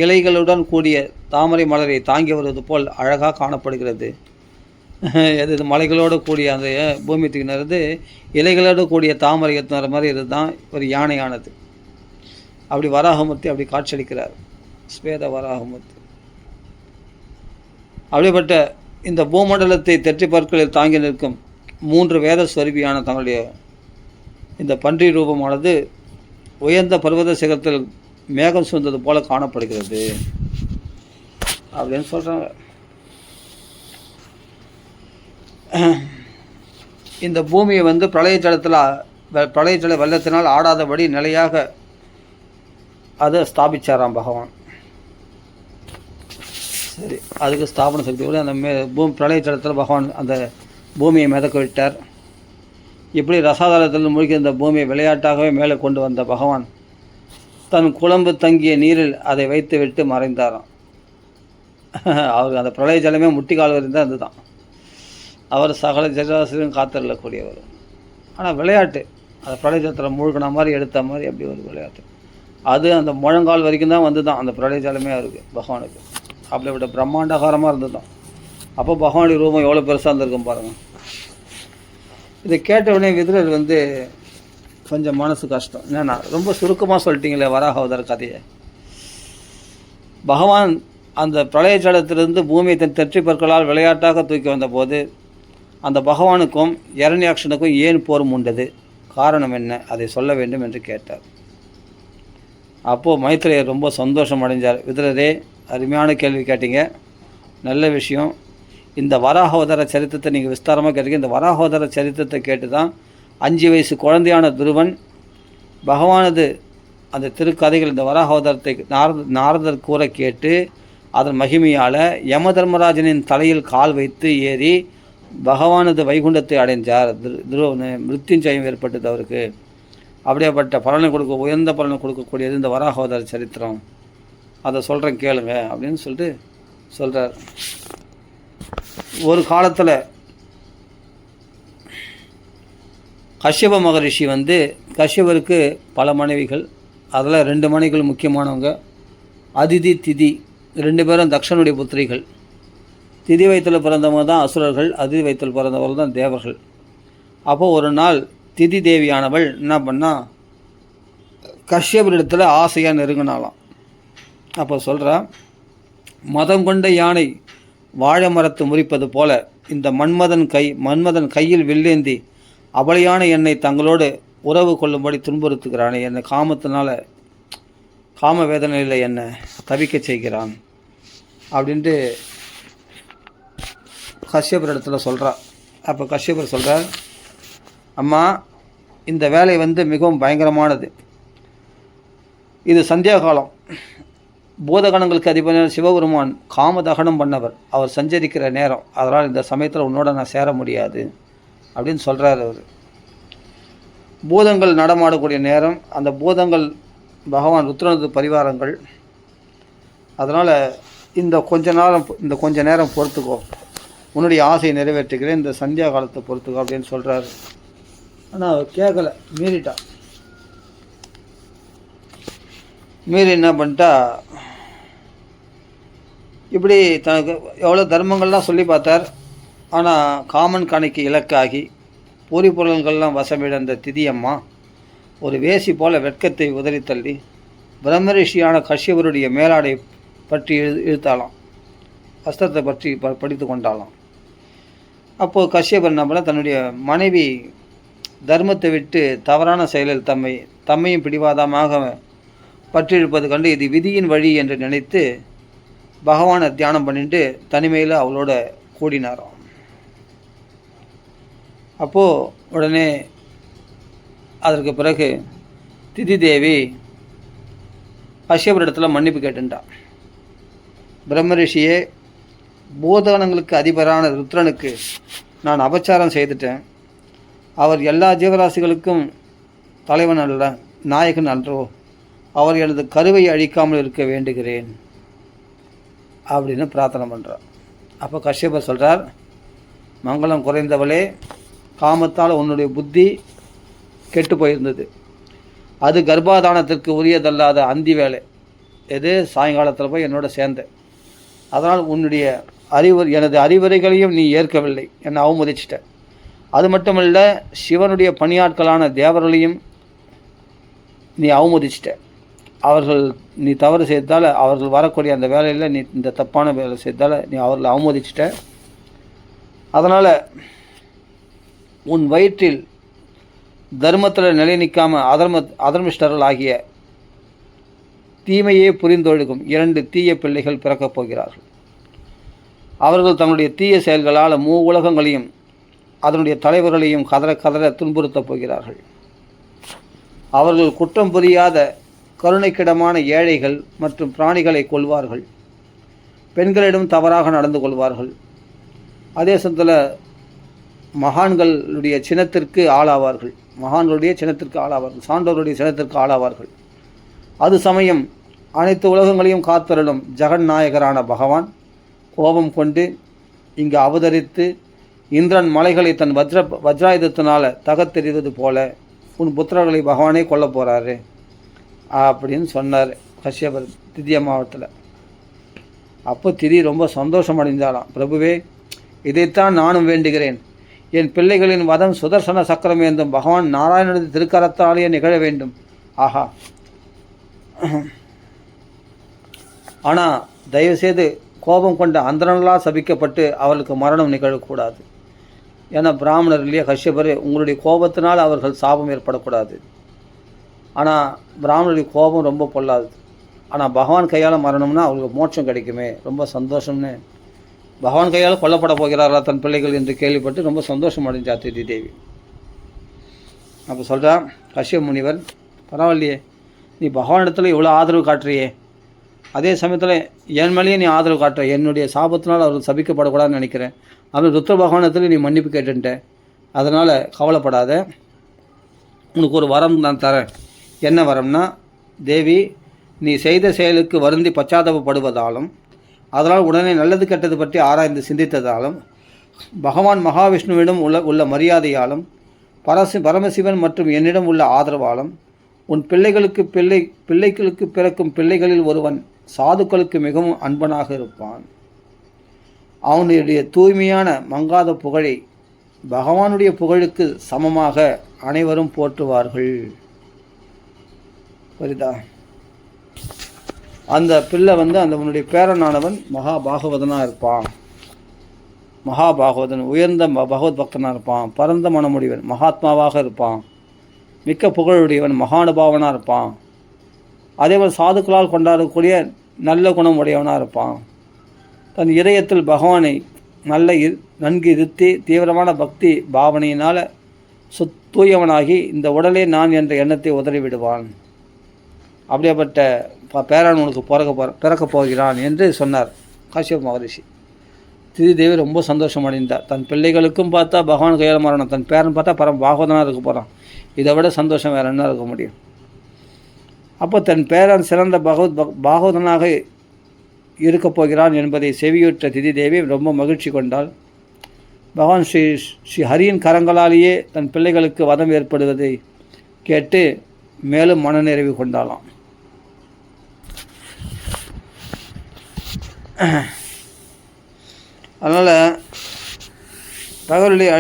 Speaker 1: இலைகளுடன் கூடிய தாமரை மலரை தாங்கி வருவது போல் அழகாக காணப்படுகிறது. இது மலைகளோடு கூடிய அந்த பூமி தூக்கினது இலைகளோடு கூடிய தாமரை எத்துற மாதிரி இதுதான் ஒரு யானையானது. அப்படி வராகமூர்த்தி அப்படி காட்சியளிக்கிறார், ஸ்வேத வராகமூர்த்தி. அப்படிப்பட்ட இந்த பூமண்டலத்தை தெற்றி பற்களில் தாங்கி நிற்கும் 3 வேத ஸ்வரூபியான தங்களுடைய இந்த பன்றி ரூபமானது உயர்ந்த பர்வத சிகரத்தில் மேகம் சூழ்ந்தது போல காணப்படுகிறது அப்படின்னு சொல்கிறாங்க. இந்த பூமியை வந்து பிரளய ஜல வெள்ளத்தினால் ஆடாதபடி நிலையாக அதை ஸ்தாபிச்சாராம் பகவான். சரி, அதுக்கு ஸ்தாபன சக்தியோடு அந்த பிரளய ஜலத்தில் பகவான் அந்த பூமியை மிதக்க விட்டார். இப்படி ரசாதாரத்தில் மூழ்கி இந்த பூமியை விளையாட்டாகவே மேலே கொண்டு வந்த பகவான் தன் குழம்பு தங்கிய நீரில் அதை வைத்து விட்டு மறைந்தாராம். அவர் அந்த பிரளய ஜலமே முட்டிக்கால் வரைந்தான் அதுதான். அவர் சகல ஜலராசியும் காத்திரக்கூடியவர். ஆனால் விளையாட்டு அந்த பிரளய ஜலத்தில் மூழ்கின மாதிரி எடுத்த மாதிரி அப்படி ஒரு விளையாட்டு. அது அந்த முழங்கால் வரைக்கும் தான் வந்து தான் அந்த பிரளய ஜலமே இருக்குது பகவானுக்கு. அப்படிப்பட்ட பிரம்மாண்டகாரமாக இருந்தது தான். அப்போ பகவானுடைய ரூபம் எவ்வளோ பெருசாக இருந்திருக்கும் பாருங்கள். இதை கேட்ட உடனே விதுரர் வந்து கொஞ்சம் மனசு கஷ்டம். என்னன்னா ரொம்ப சுருக்கமாக சொல்லிட்டீங்களே வராக அவதார கதையை. பகவான் அந்த பிரளய ஜலத்திலிருந்து பூமியை தன் தெற்றி பற்களால் விளையாட்டாக தூக்கி வந்தபோது அந்த பகவானுக்கும் இரண்யாக்ஷனுக்கும் ஏன் போர் உண்டது, காரணம் என்ன, அதை சொல்ல வேண்டும் என்று கேட்டார். அப்போது மைத்ரேயர் ரொம்ப சந்தோஷம் அடைஞ்சார். விதுரரே, அருமையான கேள்வி கேட்டீங்க, நல்ல விஷயம். இந்த வராகவதார சரித்திரத்தை நீங்கள் விஸ்தாரமாக கேட்டீங்க. இந்த வராகவதார சரித்திரத்தை கேட்டு தான் 5 வயசு குழந்தையான துருவன் பகவானது அந்த திருக்கதைகள் இந்த வராகவதாரத்தை நாரதர் கூற கேட்டு அதன் மகிமையால் யம தர்மராஜனின் தலையில் கால் வைத்து ஏறி பகவானது வைகுண்டத்தை அடைஞ்சார். மிருத்யுஞ்சயம் ஏற்பட்டது அவருக்கு. அப்படியேப்பட்ட பலனை உயர்ந்த பலனை கொடுக்கக்கூடியது இந்த வராகவதார சரித்திரம். அதை சொல்கிறேன் கேளுங்க அப்படின்னு சொல்லிட்டு சொல்கிறார். ஒரு காலத்தில் கஷ்யப மகரிஷி வந்து கஷ்யபருக்கு பல மனைவிகள், அதில் 2 மனைவிகள் முக்கியமானவங்க. அதிதி திதி 2 பேரும் தக்ஷனுடைய புத்திரிகள். திதி வயிற்றில் பிறந்தவங்க தான் அசுரர்கள், அதிதி வயிற்றில் பிறந்தவர்கள் தான் தேவர்கள். அப்போது ஒரு நாள் திதி தேவியானவள் என்ன பண்ணால் கஷ்யபரிடத்தில் ஆசையாக நெருங்கினாலாம். அப்போ சொல்கிறா, மதம் கொண்ட யானை வாழை மரத்து முறிப்பது போல இந்த மன்மதன் கையில் வில்லேந்தி அபலையான என்னை தங்களோடு உறவு கொள்ளும்படி துன்புறுத்துகிறானே, என்னை காம வேதனையில் என்னை தவிக்க செய்கிறான் அப்படின்ட்டு கஷ்யபர் இடத்துல சொல்கிறா. அப்போ கஷ்யபர் சொல்கிறார், அம்மா, இந்த வேலை மிகவும் பயங்கரமானது. இது சந்தியா காலம். பூதகணங்களுக்கு அதிபதியான சிவபெருமான் காமதகனம் பண்ணவர், அவர் சஞ்சரிக்கிற நேரம். அதனால் இந்த சமயத்தில் உன்னோட நான் சேர முடியாது அப்படின்னு சொல்கிறார் அவர். பூதங்கள் நடமாடக்கூடிய நேரம், அந்த பூதங்கள் பகவான் ருத்ரனது பரிவாரங்கள். அதனால் இந்த கொஞ்ச நேரம் பொறுத்துக்கோ, உன்னுடைய ஆசையை நிறைவேற்றுகிறேன், இந்த சந்தியா காலத்தை பொறுத்துக்கோ அப்படின்னு சொல்கிறாரு. ஆனால் அவர் கேட்கலை, மீறிட்டான். மீறி என்ன பண்ணிட்டா, இப்படி தனக்கு எவ்வளோ தர்மங்கள்லாம் சொல்லி பார்த்தார். ஆனால் காமன் கணைக்கு இலக்காகி பொறி பொருள்கள்லாம் வசமிழந்த திதியம்மா ஒரு வேசி போல வெட்கத்தை உதறி தள்ளி பிரம்மரிஷியான கஷ்யபருடைய மேலாடை பற்றி இழுத்தாலாம், வஸ்திரத்தை பற்றி படித்து கொண்டாலாம். அப்போது கஷ்யபர் என்ன பண்ண, தன்னுடைய மனைவி தர்மத்தை விட்டு தவறான செயலில் தம்மையும் பிடிவாதமாக பற்றியிருப்பது கண்டு இது விதியின் வழி என்று நினைத்து பகவானை தியானம் பண்ணிட்டு தனிமையில் அவளோட கூடினாராம். அப்போது உடனே அதற்கு பிறகு திதி தேவி கஷ்யபரிடத்தில் மன்னிப்பு கேட்டுட்டான். பிரம்மரிஷியே, பூதகணங்களுக்கு அதிபரான ருத்ரனுக்கு நான் அபச்சாரம் செய்துட்டேன். அவர் எல்லா ஜீவராசிகளுக்கும் தலைவன் அல்ல, நாயகன் அன்றோ. அவர் எனது கருவை அழிக்காமல் இருக்க வேண்டுகிறேன் அப்படின்னு பிரார்த்தனை பண்ணுறார். அப்போ கஷ்யபர் சொல்கிறார், மங்களம் குறைந்தவளே, காமத்தால் உன்னுடைய புத்தி கெட்டு போயிருந்தது. அது கர்ப்பாதானத்திற்கு உரியதல்லாத அந்தி வேலை. எது சாயங்காலத்தில் போய் என்னோட சேர்ந்தேன். அதனால் எனது அறிவுரைகளையும் நீ ஏற்கவில்லை, என்னை அவமதிச்சிட்ட. அது மட்டுமல்ல, சிவனுடைய பணியாட்களான தேவர்களையும் நீ அவமதிச்சிட்ட. நீ தவறு செய்தால் அவர்கள் வரக்கூடிய அந்த வேலையில் நீ இந்த தப்பான வேலை செய்தால் நீ அவர்களை அவமதிச்சிட்ட. அதனால் உன் வயிற்றில் தர்மத்தில் நிலை நிற்காமல் அதர்மிஷ்டர்கள் ஆகிய தீமையே புரிந்தொழுகும் 2 தீய பிள்ளைகள் பிறக்கப் போகிறார்கள். அவர்கள் தங்களுடைய தீய செயல்களால் உலகங்களையும் அதனுடைய தலைவர்களையும் கதற துன்புறுத்தப் போகிறார்கள். அவர்கள் குற்றம் புரியாத கருணைக்கிடமான ஏழைகள் மற்றும் பிராணிகளை கொள்வார்கள். பெண்களிடம் தவறாக நடந்து கொள்வார்கள். அதே சமயத்தில் மகான்களுடைய சினத்திற்கு ஆளாவார்கள். சான்றோருடைய சினத்திற்கு ஆளாவார்கள். அது சமயம் அனைத்து உலகங்களையும் காத்தருளும் ஜெகநாயகரான பகவான் கோபம் கொண்டு இங்கு அவதரித்து இந்திரன் மலைகளை தன் வஜ்ராயுதத்தினால் தகத்தெறிவது போல உன் புத்திரர்களை பகவானே கொல்ல போகிறாரு அப்படின்னு சொன்னார் கஷ்யபர் திதி அம்மாவத்தில். அப்போ திதி ரொம்ப சந்தோஷம் அடைந்தாலாம். பிரபுவே, இதைத்தான் நானும் வேண்டுகிறேன். என் பிள்ளைகளின் வதம் சுதர்சன சக்கரம் ஏந்தும் பகவான் நாராயணனது திருக்கரத்தாலேயே நிகழ வேண்டும். ஆஹா, ஆனால் தயவுசெய்து கோபம் கொண்ட அந்தரனலால் சபிக்கப்பட்டு அவர்களுக்கு மரணம் நிகழக்கூடாது. ஏன்னா பிராமணர் இல்லையா கஷ்யபர், உங்களுடைய கோபத்தினால் அவர்கள் சாபம் ஏற்படக்கூடாது. ஆனால் பிராமணருடைய கோபம் ரொம்ப பொல்லாது. ஆனால் பகவான் கையால் மரணம்னா அவங்களுக்கு மோட்சம் கிடைக்குமே, ரொம்ப சந்தோஷம்னு பகவான் கையால் கொல்லப்பட போகிறார்களா தன் பிள்ளைகள் என்று கேள்விப்பட்டு ரொம்ப சந்தோஷம் அடைஞ்சா திதி தேவி. அப்போ சொல்கிறா கஷ்யப முனிவர், பரவாயில்லையே, நீ பகவானிடத்தில் இவ்வளோ ஆதரவு காட்டுறியே, அதே சமயத்தில் என் மேலேயே நீ ஆதரவு காட்டுற. என்னுடைய சாபத்தினால் அவர்கள் சபிக்கப்படக்கூடாதுன்னு நினைக்கிறேன். அப்படி ருத்ர பகவானத்தில் நீ மன்னிப்பு கேட்டுட்டேன். அதனால் கவலைப்படாத, உனக்கு ஒரு வரம் நான் தரேன். என்ன வரம்னா, தேவி, நீ செய்த செயலுக்கு வருந்தி பச்சாதாபப்படுவதாலும் அதனால் உடனே நல்லது கெட்டது பற்றி ஆராய்ந்து சிந்தித்ததாலும் பகவான் மகாவிஷ்ணுவிடம் உள்ள மரியாதையாலும் பரமசிவன் மற்றும் என்னிடம் உள்ள ஆதரவாலும் உன் பிள்ளைகளுக்கு பிறக்கும் பிள்ளைகளில் ஒருவன் சாதுக்களுக்கு மிகவும் அன்பனாக இருப்பான். அவனுடைய தூய்மையான மங்காத புகழை பகவானுடைய புகழுக்கு சமமாக அனைவரும் போற்றுவார்கள். புரியுதா? அந்த பிள்ளை அவனுடைய பேரனானவன் மகாபாகவதனாக இருப்பான். மகாபாகவதன் உயர்ந்த பகவத் பக்தனாக இருப்பான். பரந்த மனமுடிவன் மகாத்மாவாக இருப்பான். மிக்க புகழுடையவன் மகானுபாவனாக இருப்பான். அதேபோல் சாதுக்களால் கொண்டாடக்கூடிய நல்ல குணம் உடையவனாக இருப்பான். தன் இதயத்தில் பகவானை நன்கு இருத்தி தீவிரமான பக்தி பாவனையினால் தூயவனாகி இந்த உடலே நான் என்ற எண்ணத்தை உதறிவிடுவான். அப்படியேப்பட்ட பேரன் உனக்கு பிறக்கப் போகிறான் என்று சொன்னார் காஷ்யப மகரிஷி. திதி தேவி ரொம்ப சந்தோஷம் அடைந்தார். தன் பிள்ளைகளுக்கும் பார்த்தா பகவான் கையால் மாறணும், தன் பேரன் பார்த்தா பரம் பாகவதனாக இருக்க போகிறான். இதை விட சந்தோஷம் வேறு என்ன இருக்க முடியும்? அப்போ தன் பேரன் சிறந்த பாகவதனாக இருக்கப் போகிறான் என்பதை செவியுற்ற திதி தேவி ரொம்ப மகிழ்ச்சி கொண்டாள். பகவான் ஸ்ரீ ஹரியின் கரங்களாலேயே தன் பிள்ளைகளுக்கு வதம் ஏற்படுவதை கேட்டு மேலும் மனநிறைவு கொண்டாளாம். அதனால் பகவனுடைய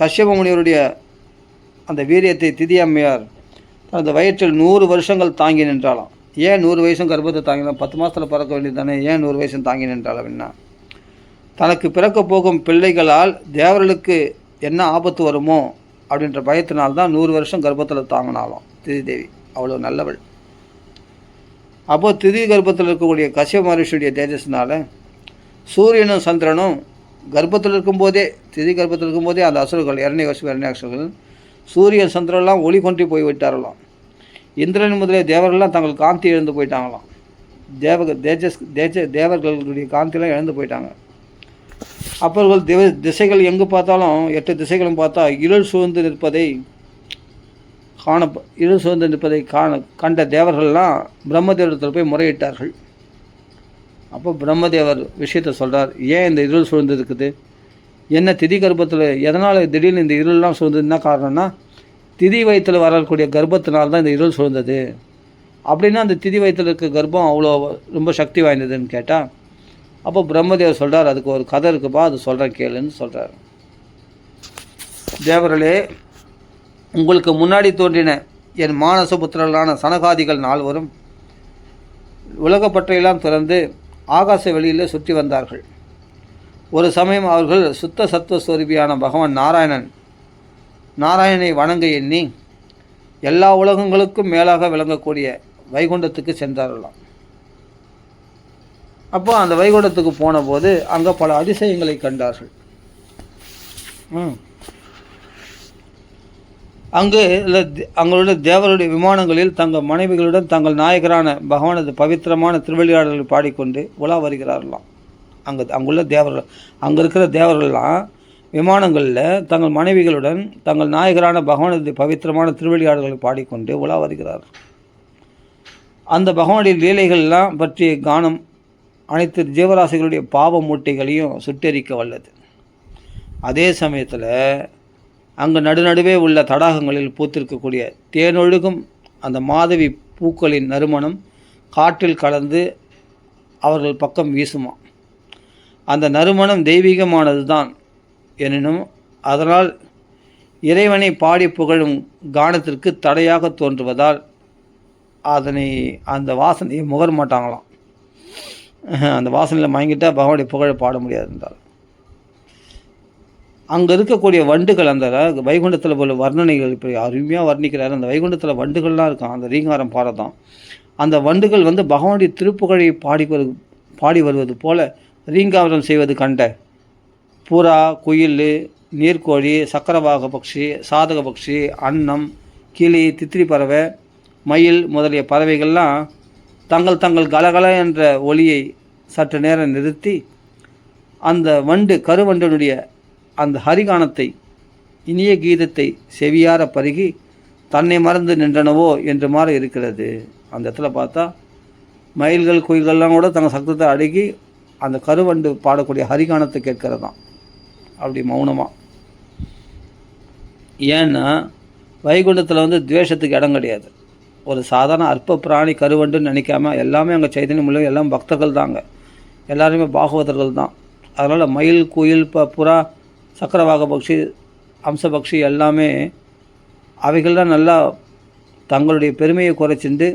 Speaker 1: கஷ்யப முனிவருடைய அந்த வீரியத்தை திதி அம்மையார் அந்த வயிற்றில் 100 வருஷங்கள் தாங்கி நின்றாலாம். ஏன் 100 வயசும் கர்ப்பத்தை தாங்கினாலும் 10 மாதத்தில் பிறக்க வேண்டியது தானே, ஏன் 100 வயசும் தாங்கி நின்றாள் அப்படின்னா, தனக்கு பிறக்கப் போகும் பிள்ளைகளால் தேவர்களுக்கு என்ன ஆபத்து வருமோ அப்படின்ற பயத்தினால்தான் 100 வருஷம் கர்ப்பத்தில் தாங்கினாலும் திதி தேவி. அவ்வளோ நல்லவள். அப்போது திதி கர்ப்பத்தில் இருக்கக்கூடிய கஷ்யப மகரிஷியுடைய தேஜஸ்னால் சூரியனும் சந்திரனும் கர்ப்பத்தில் இருக்கும்போதே திதி கர்ப்பத்தில் இருக்கும்போதே அந்த அசுரர்கள் இரண்யகசிபு சூரியன் சந்திரன்லாம் ஒளி கொண்டு போய் விட்டாரலாம். இந்திரன் முதலே தேவர்கள்லாம் தங்கள் காந்தி இழந்து போயிட்டாங்களாம். தேவர்களுடைய காந்திலாம் இழந்து போயிட்டாங்க. அப்பர்கள் திசைகள் எங்கு பார்த்தாலும் 8 திசைகளும் பார்த்தா இருள் சூழ்ந்து நிற்பதை கண்ட தேவர்கள்லாம் பிரம்மதேவத்தில் போய் முறையிட்டார்கள். அப்போ பிரம்மதேவர் விஷயத்தை சொல்கிறார். ஏன் இந்த இருள் சூழ்ந்து இருக்குது, என்ன திதி கர்ப்பத்தில் எதனால் திடீர்னு இந்த இருளெலாம் சூழ்ந்தது, என்ன காரணம்னா திதி வயிற்றில் வரக்கூடிய கர்ப்பத்தினால்தான் இந்த இருள் சூழ்ந்தது. அப்படின்னா அந்த திதி வயிற்றில் இருக்க கர்ப்பம் அவ்வளோ ரொம்ப சக்தி வாய்ந்ததுன்னு கேட்டால், அப்போ பிரம்மதேவர் சொல்கிறார், அதுக்கு ஒரு கதை இருக்குப்பா, அது சொல்கிறேன் கேளுன்னு சொல்கிறார். தேவர்களே, உங்களுக்கு முன்னாடி தோன்றின என் மானசபுத்திரர்களான சனகாதிகள் 4 உலகப்பற்றையெல்லாம் திறந்து ஆகாச வெளியில் சுற்றி வந்தார்கள். ஒரு சமயம் அவர்கள் சுத்த சத்துவஸ்வரூபியான பகவான் நாராயணனை வணங்க எண்ணி எல்லா உலகங்களுக்கும் மேலாக விளங்கக்கூடிய வைகுண்டத்துக்கு சென்றார்களாம். அப்போ அந்த வைகுண்டத்துக்கு போன போது அங்கே பல அதிசயங்களை கண்டார்கள். அங்குள்ள தேவருடைய விமானங்களில் தங்கள் மனைவிகளுடன் தங்கள் நாயகரான பகவானது பவித்திரமான திருவிளையாடல்களை பாடிக்கொண்டு உலா வருகிறார்களாம். அங்குள்ள தேவர்கள், அங்கே இருக்கிற தேவர்கள்லாம் விமானங்களில் தங்கள் மனைவிகளுடன் தங்கள் நாயகரான பகவானது பவித்திரமான திருவிளையாடல்களை பாடிக்கொண்டு உலா வருகிறார்கள். அந்த பகவானுடைய லீலைகள்லாம் பற்றிய கானம் அனைத்து ஜீவராசிகளுடைய பாவ மூட்டைகளையும் சுட்டெரிக்க வல்லது. அதே சமயத்தில் அங்கு நடுநடுவே உள்ள தடாகங்களில் பூத்திருக்கக்கூடிய தேனொழுகும் அந்த மாதவி பூக்களின் நறுமணம் காற்றில் கலந்து அவர்கள் பக்கம் வீசுமா. அந்த நறுமணம் தெய்வீகமானது தான் எனினும் அதனால் இறைவனை பாடி புகழும் கானத்திற்கு தடையாக தோன்றுவதால் அந்த வாசனையை முகர மாட்டாங்களாம். அந்த வாசனையில் மயங்கிட்டால் பகவானுடைய புகழை பாட முடியாது என்றால். அங்கே இருக்கக்கூடிய வண்டுகள், அந்த வைகுண்டத்தில் போல வர்ணனைகள் இப்படி அருமையாக வர்ணிக்கிறார். அந்த வைகுண்டத்தில் வண்டுகள்லாம் இருக்கான், அந்த ரீங்காரம் பாடத்தான். அந்த வண்டுகள் பகவானுடைய திருப்புகழை பாடி வருவது போல ரீங்காரம் செய்வது கண்ட புறா, குயில், நீர்க்கோழி, சக்கரவாக பக்ஷி, சாதக பக்ஷி, அன்னம், கிளி, தித்திரி பறவை, மயில் முதலிய பறவைகள்லாம் தங்கள் கலகல என்ற ஒலியை சற்று நேரம் நிறுத்தி அந்த கருவண்டனுடைய அந்த ஹரிகானத்தை இனிய கீதத்தை செவியார பருகி தன்னை மறந்து நின்றனவோ என்று மாற இருக்கிறது. அந்த இடத்துல பார்த்தா மயில்கள், குயில்கள்லாம் கூட தங்கள் சத்தத்தை அடக்கி அந்த கருவண்டு பாடக்கூடிய ஹரிகானத்தை கேட்கிறது தான் அப்படி மௌனமாக. ஏன்னா வைகுண்டத்தில் துவேஷத்துக்கு இடம் கிடையாது. ஒரு சாதாரண அற்ப பிராணி கருவண்டுன்னு நினைக்காம எல்லாமே அங்கே சைதன்யம் உள்ள எல்லாம் பக்தர்கள் தாங்க, எல்லாருமே பாகவதர்கள் தான். அதனால் மயில், குயில், புறா, சக்கரவாக பக்ஷி, அம்சபக்ஷி எல்லாமே அவைகள்லாம் நல்லா தங்களுடைய பெருமையை குறைச்சிட்டு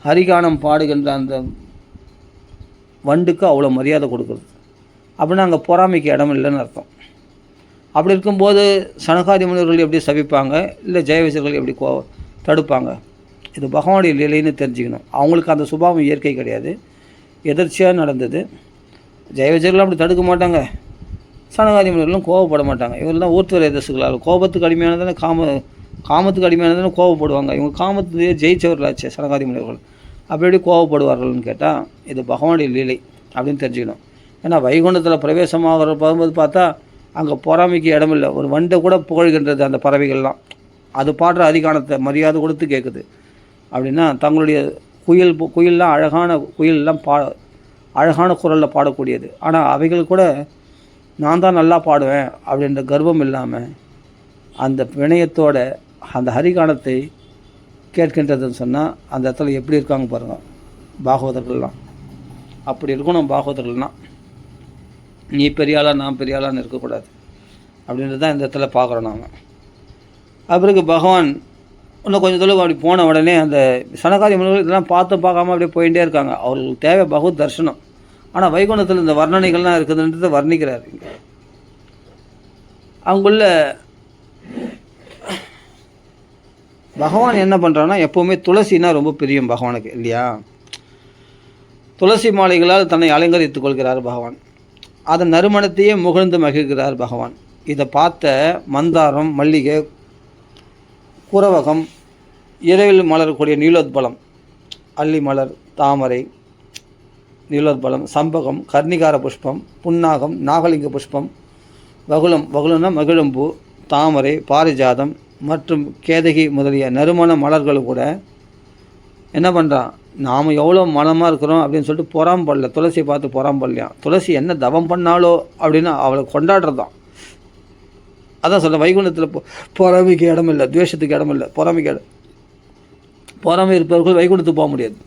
Speaker 1: ஹரிகானம் பாடுகின்ற அந்த வண்டுக்கு அவ்வளோ மரியாதை கொடுக்குறது. அப்படின்னா அங்கே பொறாமைக்கு இடம் இல்லைன்னு அர்த்தம். அப்படி இருக்கும்போது சனகாதி முனிவர்கள் எப்படி சபிப்பாங்க, இல்லை ஜெயவிசர்கள் எப்படி தடுப்பாங்க? இது பகவானுடைய லீலைன்னு தெரிஞ்சுக்கணும். அவங்களுக்கு அந்த சுபாவம் இயற்கை கிடையாது, எதிர்ச்சியாக நடந்தது. ஜெயவிசர்கள் அப்படி தடுக்க மாட்டாங்க, சனகாதி முனிவர்களும் கோவப்பட மாட்டாங்க. இவரெல்லாம் ஊர்த்துவர எதிர்சுகளால் கோபத்துக்கு அடிமையானதானே காமத்துக்கு அடிமையானதானே கோவப்படுவாங்க. இவங்க காமத்துலேயே ஜெயிச்சவர்களாச்சே சனகாதி முனிவர்கள், அப்படி எப்படி கோவப்படுவார்கள்னு கேட்டால் இது பகவானுடைய லீலை அப்படின்னு தெரிஞ்சுக்கணும். ஏன்னா வைகுண்டத்தில் பிரவேசமாகிற போகும்போது பார்த்தா அங்கே பொறாமைக்கு இடமில்லை. ஒரு வண்டை கூட புகழ்கின்றது அந்த பறவைகள்லாம். அது பாடுற அதிகானத்தை மரியாதை கொடுத்து கேட்குது. அப்படின்னா தங்களுடைய குயிலெலாம் அழகான குயிலெலாம் அழகான குரலில் பாடக்கூடியது. ஆனால் அவைகள் கூட நான் தான் நல்லா பாடுவேன் அப்படின்ற கர்வம் இல்லாமல் அந்த வினயத்தோட அந்த ஹரிகானத்தை கேட்கின்றதுன்னு சொன்னால் அந்த இடத்துல எப்படி இருக்காங்க பாருங்கள் பாகவதர்கள்லாம். அப்படி இருக்கணும் பாகவதர்கள்லாம். நீ பெரியாளா நான் பெரியாளான்னு இருக்கக்கூடாது அப்படின்றது தான் இந்த இடத்துல பார்க்குறோம் நாம். அப்பிறகு பகவான் இன்னும் கொஞ்சம் தொழில் அப்படி போன உடனே அந்த சனகாதி முனிவர்கள் இதெல்லாம் பார்க்காம அப்படியே போயிட்டே இருக்காங்க. அவர்களுக்கு தேவை பகவத் தர்சனம். ஆனால் வைகுண்டத்தில் இந்த வர்ணனைகள்லாம் இருக்குதுன்றதை வர்ணிக்கிறார். அங்குள்ள பகவான் என்ன பண்ணுறான்னா, எப்போவுமே துளசினா ரொம்ப பிரியம் பகவானுக்கு இல்லையா. துளசி மாலைகளால் தன்னை அலங்கரித்துக் கொள்கிறார் பகவான். அதன் நறுமணத்தையே முகழ்ந்து மகிழ்கிறார் பகவான். இதை பார்த்த மந்தாரம், மல்லிகை, குரவகம், இரவில் மலரக்கூடிய நீலோத்பலம், அல்லி மலர், தாமரை, நீலோத்பலம், சம்பகம், கர்ணிகார புஷ்பம், புன்னாகம், நாகலிங்க புஷ்பம், வகுளம்னா மகிழம்பூ, தாமரை, பாரிஜாதம் மற்றும் கேதகி முதலிய நறுமண மலர்கள் கூட என்ன பண்ணுறான், நாம் எவ்வளோ மனமாக இருக்கிறோம் அப்படின்னு சொல்லிட்டு பொறாம்படல. துளசியை பார்த்து பொறாம்படலையாம். துளசி என்ன தவம் பண்ணாலோ அப்படின்னு அவளை கொண்டாடுறது தான். அதான் சொல்ல வைகுண்டத்தில் பொறாமைக்கு இடம் இல்லை, துவேஷத்துக்கு இடம் இல்லை, பொறாமை இருப்பவர்கள் வைகுண்டத்துக்கு போக முடியாது.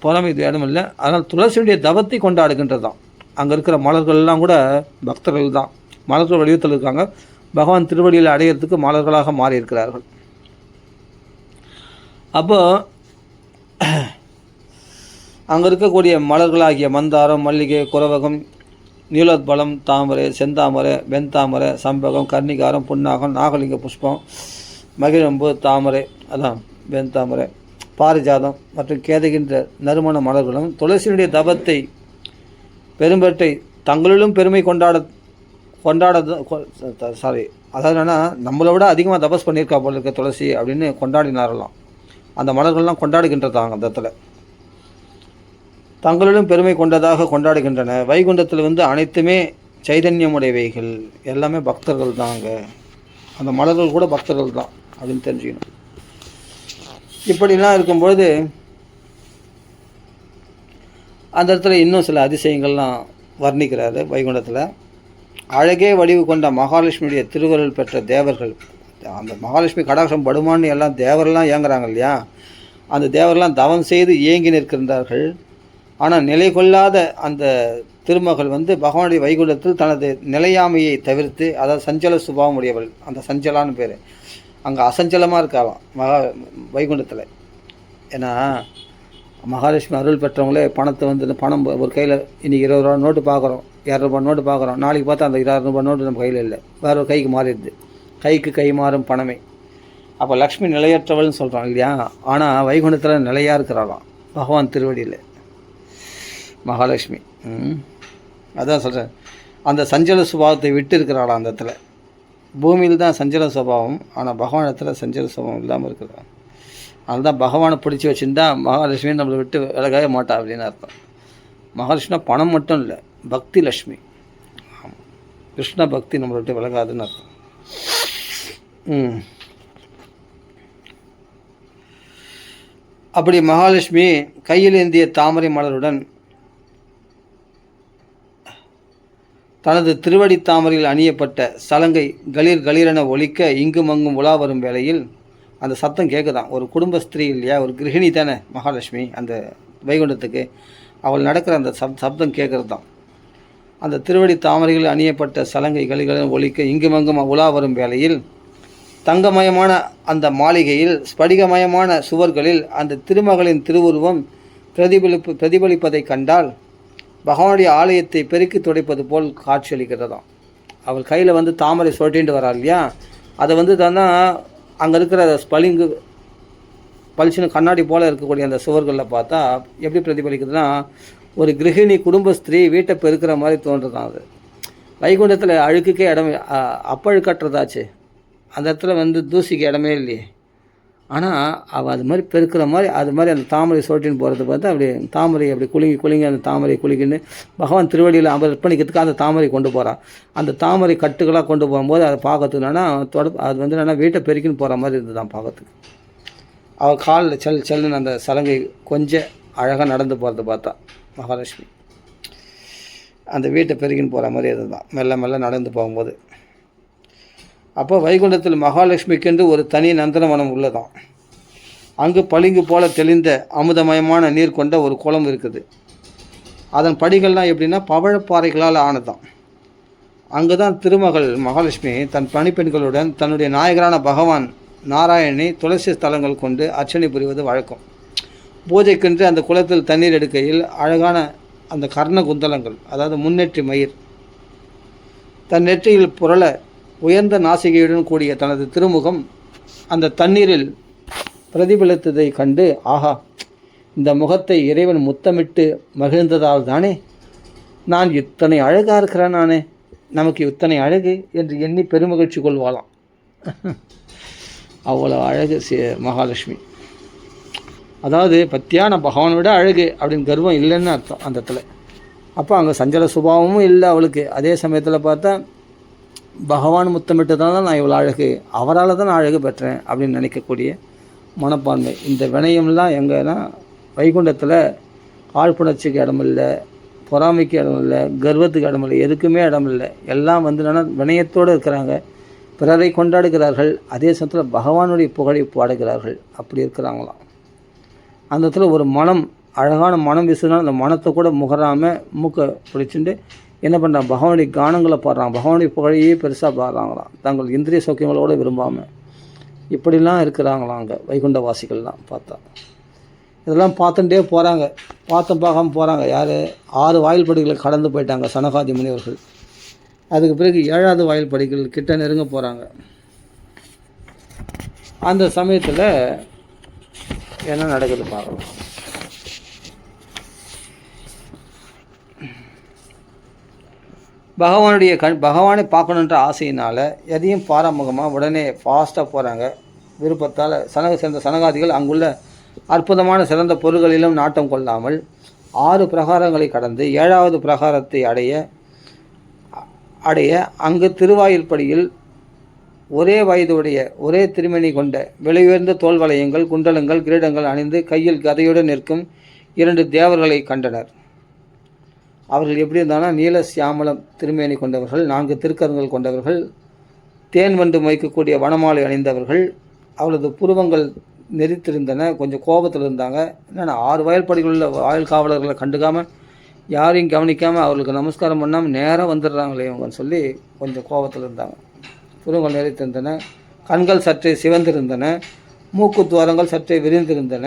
Speaker 1: பொறாமைக்கு இடம் இல்லை. அதனால் துளசியுடைய தவத்தை கொண்டாடுகின்றது தான். அங்கே இருக்கிற மலர்கள்லாம் கூட பக்தர்கள் தான். மலர்கள் வடிவத்தில் இருக்காங்க. பகவான் திருவடியில் அடையிறதுக்கு மலர்களாக மாறி இருக்கிறார்கள். அப்போ அங்கே இருக்கக்கூடிய மலர்களாகிய மந்தாரம், மல்லிகை, குரவகம், நீலோத்பலம், தாமரை, செந்தாமரை, வெண்தாமரை, சம்பகம், கர்ணிகாரம், புன்னாகம், நாகலிங்க புஷ்பம், மகிழம்பு, தாமரை, அதான் வெண்தாமரை, பாரிஜாதம் மற்றும் கேதகின்ற நறுமண மலர்களும் துளசியினுடைய தபத்தை பெரும்பற்றை தங்களிலும் பெருமை அதாவது என்னன்னா நம்மளை விட அதிகமாக தபஸ் பண்ணியிருக்கா போல இருக்க துளசி அப்படின்னு கொண்டாடினாரலாம். அந்த மலர்கள்லாம் கொண்டாடுகின்றதாங்க அந்த இடத்துல. தங்களிலும் பெருமை கொண்டதாக கொண்டாடுகின்றன. வைகுண்டத்தில் அனைத்துமே சைதன்யமுடையவைகள், எல்லாமே பக்தர்கள் தாங்க. அந்த மலர்கள் கூட பக்தர்கள் தான் அப்படின்னு தெரிஞ்சுக்கணும். இப்படிலாம் இருக்கும்பொழுது அந்த இடத்துல இன்னும் சில அதிசயங்கள்லாம் வர்ணிக்கிறாரு. வைகுண்டத்தில் அழகே வடிவு கொண்ட மகாலட்சுமியுடைய திருவருள் பெற்ற தேவர்கள், அந்த மகாலட்சுமி கடாட்சம் படுமான்னு எல்லாம் தேவரெல்லாம் ஏங்குறாங்க இல்லையா, அந்த தேவரெல்லாம் தவம் செய்து ஏங்கி நிற்கின்றார்கள். ஆனால் நிலை கொள்ளாத அந்த திருமகள் பகவானுடைய வைகுண்டத்தில் தனது நிலையாமையை தவிர்த்து, அதாவது சஞ்சல சுபாவம் உடையவள், அந்த சஞ்சலான்னு பேர். அங்கே அசஞ்சலமாக இருக்கலாம் வைகுண்டத்தில். ஏன்னா மகாலட்சுமி அருள் பெற்றவங்களே பணத்தை பணம் ஒரு கையில் இன்றைக்கி 20 ரூபா நோட்டு பார்க்குறோம், 200 ரூபா நோட்டு பார்க்குறோம், நாளைக்கு பார்த்தா அந்த 20 ரூபா நோட்டு நம்ம கையில் இல்லை, வேற ஒரு கைக்கு மாறிடுது. கைக்கு கை மாறும் பணமே. அப்போ லக்ஷ்மி நிலையற்றவள்னு சொல்கிறோம் இல்லையா. ஆனால் வைகுண்டத்தில் நிலையாக இருக்கிறாளாம் பகவான் திருவடியில் மகாலட்சுமி. அதான் சொல்கிறேன், அந்த சஞ்சல சுபாவத்தை விட்டு இருக்கிறாளாம் அந்த இடத்துல. பூமியில் தான் சஞ்சல சுபாவம், ஆனால் பகவான் இடத்துல சஞ்சல சுபாவம் இல்லாமல் இருக்கிறான். அதுதான் பகவானை பிடிச்சி வச்சுருந்தா மகாலட்சுமி நம்மளை விட்டு விலகவே மாட்டா அப்படின்னு அர்த்தம். மகாலட்சுமினா பணம் மட்டும் இல்லை, பக்தி லட்சுமி. கிருஷ்ண பக்தி நம்மளை விட்டு விலகாதுன்னு அர்த்தம். அப்படி மகாலட்சுமி கையில் ஏந்திய தாமரை மலருடன் தனது திருவடி தாமரையில் அணியப்பட்ட சலங்கை கலீர் கலீரென ஒலிக்க இங்கும் அங்கும் உலா வரும் வேளையில் அந்த சத்தம் கேட்குதான். ஒரு குடும்ப ஸ்திரீ இல்லையா, ஒரு கிரகிணி தானே மகாலட்சுமி. அந்த வைகுண்டத்துக்கு அவள் நடக்கிற அந்த சப்தம் கேட்குறது தான். அந்த திருவடி தாமரைகள் அணியப்பட்ட சலங்கைகளில் ஒலிக்க இங்குமங்கும் உலா வரும் வேளையில் தங்கமயமான அந்த மாளிகையில் ஸ்படிகமயமான சுவர்களில் அந்த திருமகளின் திருவுருவம் பிரதிபலிப்பதை கண்டால் பகவானுடைய ஆலயத்தை பெருக்கி துடைப்பது போல் காட்சியளிக்கிறதாம். அவள் கையில் வந்து தாமரை சொட்டின்ட்டு வராள் இல்லையா, அதை வந்து தானே அங்கே இருக்கிற ஸ்பலிங்கு பளிச்சுன்னு கண்ணாடி போல் இருக்கக்கூடிய அந்த சுவர்களில் பார்த்தா எப்படி பிரதிபலிக்குதுன்னா, ஒரு கிரகிணி குடும்ப ஸ்திரீ வீட்டை பெருக்கிற மாதிரி தோன்றுதான். அது வைகுண்டத்தில் அழுக்குக்கே இடம் அப்பழுக்கட்டுறதாச்சு, அந்த இடத்துல வந்து தூசிக்கு இடமே இல்லையே. ஆனால் அவள் அது மாதிரி பெருக்கிற மாதிரி அது மாதிரி அந்த தாமரை சொட்டின்னு போகிறது பார்த்தா அப்படி தாமரை அப்படி குலுங்கி அந்த தாமரை குலுங்கின்னு பகவான் திருவடியில் அர்ப்பணிக்கிறதுக்கு அந்த தாமரை கொண்டு போகிறான். அந்த தாமரை கட்டுகளாக கொண்டு போகும்போது அதை பார்க்கறதுக்கு என்னென்னா அது வந்து என்னென்னா வீட்டை பெருக்கின்னு போகிற மாதிரி இருந்தது தான் பார்க்கறதுக்கு. அவள் காலில் செல்லுன்னு அந்த சலங்கை கொஞ்சம் அழகாக நடந்து போகிறத பார்த்தா மகாலட்சுமி அந்த வீட்டை பெருக்கின்னு போகிற மாதிரி அதுதான் மெல்ல மெல்ல நடந்து போகும்போது. அப்போ வைகுண்டத்தில் மகாலட்சுமிக்கென்று ஒரு தனி நந்தனவனம் உள்ளதாம். அங்கு பளிங்கு போல தெளிந்த அமுதமயமான நீர் கொண்ட ஒரு குளம் இருக்குது. அதன் படிகள்லாம் எப்படின்னா பவழப்பாறைகளால் ஆனதான். அங்கு தான் திருமகள் மகாலட்சுமி தன் பணிப்பெண்களுடன் தன்னுடைய நாயகரான பகவான் நாராயணனை துளசி ஸ்தலங்கள் கொண்டு அர்ச்சனை புரிவது வழக்கம். பூஜைக்கென்று அந்த குளத்தில் தண்ணீர் எடுக்கையில் அழகான அந்த கர்ண குந்தலங்கள், அதாவது முன்னெற்றி மயிர், தன் நெற்றியில் புரள உயர்ந்த நாசிகையுடன் கூடிய தனது திருமுகம் அந்த தண்ணீரில் பிரதிபலித்ததை கண்டு, ஆஹா, இந்த முகத்தை இறைவன் முத்தமிட்டு மகிழ்ந்ததால் தானே நான் இத்தனை அழகாக இருக்கிறேன், நானே நமக்கு இத்தனை அழகு என்று எண்ணி பெருமகிழ்ச்சி கொள்வாளாம். அவ்வளோ அழகு மகாலட்சுமி. அதாவது பத்தியான பகவானை விட அழகு அப்படின்னு கர்வம் இல்லைன்னு அர்த்தம் அந்த இடத்துல. அப்போ அங்கே சஞ்சல சுபாவமும் இல்லை அவளுக்கு. அதே சமயத்தில் பார்த்தா பகவான் முத்தமிட்டதால் தான் நான் இவ்வளோ அழகு, அவரால் தான் நான் அழகு பெற்றேன் அப்படின்னு நினைக்கக்கூடிய மனப்பான்மை. இந்த வினயம்லாம் எங்கன்னா வைகுண்டத்தில் காழ்ப்புணர்ச்சிக்கு இடமில்லை, பொறாமைக்கு இடமில்லை, கர்வத்துக்கு இடமில்லை, எதுக்குமே இடமில்லை. எல்லாம் வந்து என்னென்னா வினயத்தோடு இருக்கிறாங்க, பிறரை கொண்டாடுகிறார்கள், அதே சமயத்தில் பகவானுடைய புகழை பாடுகிறார்கள். அப்படி இருக்கிறாங்களாம். அந்த இடத்துல ஒரு மனம், அழகான மனம் வீசுனா அந்த மனத்தை கூட முகராமல் மூக்கை பிடிச்சிட்டு என்ன பண்ணுறான், பகவானுடைய கானங்களை பாடுறான், பகவானுடைய புகழையே பெருசாக பாடுறாங்களாம், தங்கள் இந்திரிய சௌக்கியங்களோடு விரும்பாமல். இப்படிலாம் இருக்கிறாங்களாம் அங்கே வைகுண்டவாசிகள்லாம் பார்த்தா. இதெல்லாம் பார்த்துட்டே போகிறாங்க, பார்க்காம போகிறாங்க. யார் 6 வாயில் படிகளை கடந்து போயிட்டாங்க சனகாதி முனிவர்கள். அதுக்கு பிறகு 7வது வாயில் படிகள் கிட்ட நெருங்க போகிறாங்க. அந்த சமயத்தில் என்ன நடக்குது பார்க்கலாம். பகவானை பார்க்கணுன்ற ஆசையினால் எதையும் பாராமுகமாக உடனே ஃபாஸ்ட்டாக போகிறாங்க. விருப்பத்தால் சேர்ந்த சனகாதிகள் அங்குள்ள அற்புதமான சிறந்த பொருள்களிலும் நாட்டம் கொள்ளாமல் 6 பிரகாரங்களை கடந்து 7வது பிரகாரத்தை அடைய அங்கு திருவாயில் படியில் ஒரே வயதுடைய ஒரே திருமணி கொண்ட விலையுயர்ந்த தோல் வளையங்கள், குண்டலங்கள், கிரீடங்கள் அணிந்து கையில் கதையுடன் நிற்கும் 2 தேவர்களை கண்டனர். அவர்கள் எப்படி இருந்தாங்கன்னா நீல சியாமலம் திருமேனி கொண்டவர்கள், 4 திருக்கரங்கள் கொண்டவர்கள், தேன் வண்டு மொய்க்கக்கூடிய வனமாலை அணிந்தவர்கள். அவளது புருவங்கள் நெறித்திருந்தன, கொஞ்சம் கோபத்தில் இருந்தாங்க. என்னென்னா 6 வயல்படிகளில் வாயில் காவலர்களை கண்டுக்காமல் யாரையும் கவனிக்காமல் அவர்களுக்கு நமஸ்காரம் பண்ணாமல் நேராக வந்துடுறாங்களே இவங்கன்னு சொல்லி கொஞ்சம் கோபத்தில் இருந்தாங்க. புருவங்கள் நெறித்திருந்தன, கண்கள் சற்றே சிவந்திருந்தன, மூக்கு துவாரங்கள் சற்றே விரிந்திருந்தன.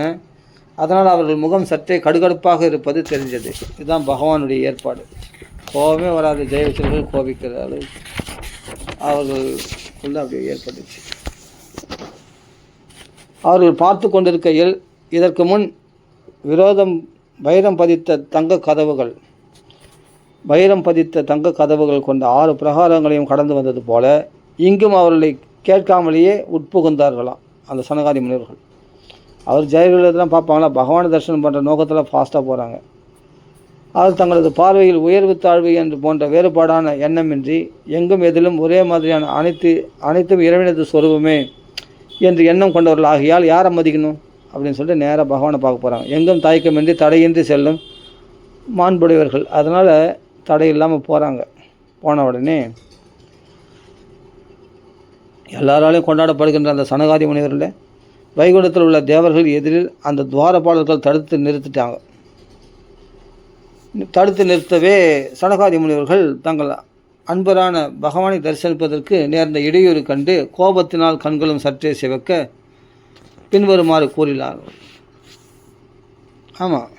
Speaker 1: அதனால் அவர்கள் முகம் சற்றே கடுகடுப்பாக இருப்பது தெரிஞ்சது. இதுதான் பகவானுடைய ஏற்பாடு. கோபமே வராது, ஜெயவிச்சர்கள் கோபிக்கிறார்கள், அவர்களுக்குள்ள அப்படியே ஏற்பட்டுச்சு. அவர்கள் பார்த்து கொண்டிருக்கையில் இதற்கு முன் வைரம் பதித்த தங்க கதவுகள் கொண்ட 6 பிரகாரங்களையும் கடந்து வந்தது போல இங்கும் அவர்களை கேட்காமலேயே உட்புகுந்தார்களாம் அந்த சனகாதி முனிவர்கள். அவர் ஜெயலலிதெல்லாம் பார்ப்பாங்களா, பகவானை தரிசனம் பண்ணுற நோக்கத்தில் ஃபாஸ்ட்டாக போகிறாங்க. அவர் தங்களது பார்வையில் உயர்வு தாழ்வு என்று போன்ற வேறுபாடான எண்ணமின்றி எங்கும் எதிலும் ஒரே மாதிரியான அனைத்தும் இறைவனது சொரூபமே என்று எண்ணம் கொண்டவர்கள் ஆகியால் யாரை மதிக்கணும் அப்படின்னு சொல்லிட்டு நேராக பகவானை பார்க்க போகிறாங்க. எங்கும் தயக்கமின்றி தடையின்றி செல்லும் மாண்புடையவர்கள், அதனால் தடை இல்லாமல் போகிறாங்க. போன உடனே எல்லாராலையும் கொண்டாடப்படுகின்ற அந்த சனகாதி முனிவரில் வைகுண்டத்தில் உள்ள தேவர்கள் எதிரில் அந்த துவாரபாலர்கள் தடுத்து நிறுத்திட்டாங்க. தடுத்து நிறுத்தவே சனகாதி முனிவர்கள் தங்கள் அன்பரான பகவானை தரிசனிப்பதற்கு நேர்ந்த இடையூறு கண்டு கோபத்தினால் கண்களும் சற்றே சிவக்க பின்வருமாறு கூறினார்கள். ஆமாம்,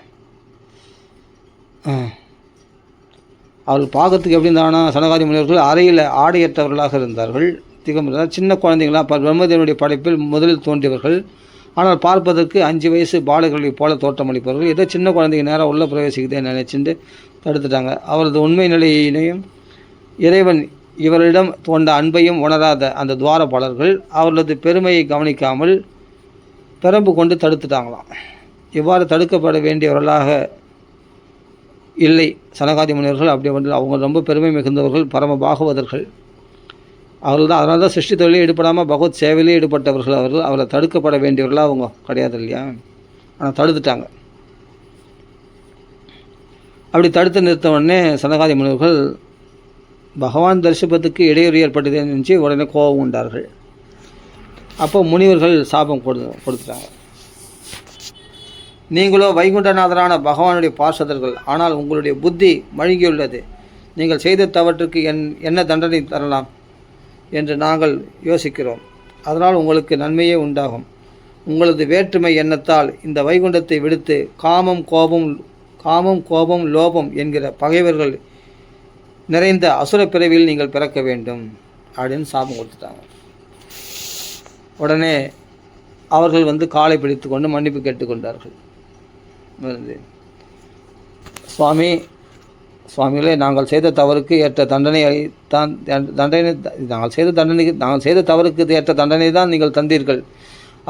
Speaker 1: அவர்கள் பார்க்கறதுக்கு எப்படி இருந்தாங்கன்னா, சனகாதி முனிவர்கள் அறையில் ஆடையற்றவர்களாக இருந்தார்கள். திகம்பரம் சின்ன குழந்தைங்களாம் பிரம்மதேவனுடைய படைப்பில் முதலில் தோன்றியவர்கள். ஆனால் பார்ப்பதற்கு 5 வயசு பாலகர்களைப் போல தோற்றமளிப்பவர்கள். ஏதோ சின்ன குழந்தைங்க நேராக உள்ளே பிரவேசிக்குதே நினைச்சுட்டு தடுத்துட்டாங்க. அவரது உண்மை நிலையினையும் இறைவன் இவரிடம் தோன்ற அன்பையும் உணராத அந்த துவாரபாலர்கள் அவர்களது பெருமையை கவனிக்காமல் பெரம்பு கொண்டு தடுத்துட்டாங்களாம். இவ்வாறு தடுக்கப்பட வேண்டியவர்களாக இல்லை சனகாதி முனிவர்கள். அப்படி வந்து அவங்க ரொம்ப பெருமை மிகுந்தவர்கள், பரம பாகவதர்கள். அவர்கள் தான், அதனால தான் சிருஷ்டி தொழிலே ஈடுபடாமல் பகவத் சேவையிலே ஈடுபட்டவர்கள். அவரை தடுக்கப்பட வேண்டியவர்களாக அவங்க கிடையாது இல்லையா? ஆனால் தடுத்துட்டாங்க. அப்படி தடுத்து நிறுத்த உடனே சனகாதி முனிவர்கள் பகவான் தரிசனத்துக்கு இடையூறு ஏற்பட்டதுன்னு நினச்சி உடனே கோபம் உண்டார்கள். அப்போ முனிவர்கள் சாபம் கொடுத்துட்டாங்க. நீங்களோ வைகுண்டநாதரான பகவானுடைய பார்ஷதர்கள், ஆனால் உங்களுடைய புத்தி மழுங்கியுள்ளது. நீங்கள் செய்த தவற்றுக்கு என்ன தண்டனை தரலாம் என்று நாங்கள் யோசிக்கிறோம். அதனால் உங்களுக்கு நன்மையே உண்டாகும். உங்களது வேற்றுமை எண்ணத்தால் இந்த வைகுண்டத்தை விடுத்து காமம் கோபம் லோபம் என்கிற பகைவர்கள் நிறைந்த அசுர பிறவியில் நீங்கள் பிறக்க வேண்டும் அப்படின்னு சாபம் கொடுத்துட்டாங்க. உடனே அவர்கள் வந்து காலை பிடித்து கொண்டு மன்னிப்பு கேட்டுக்கொண்டார்கள். சுவாமிகளே, நாங்கள் செய்த தவறுக்கு ஏற்ற நாங்கள் செய்த தவறுக்கு ஏற்ற தண்டனை தான் நீங்கள் தந்தீர்கள்.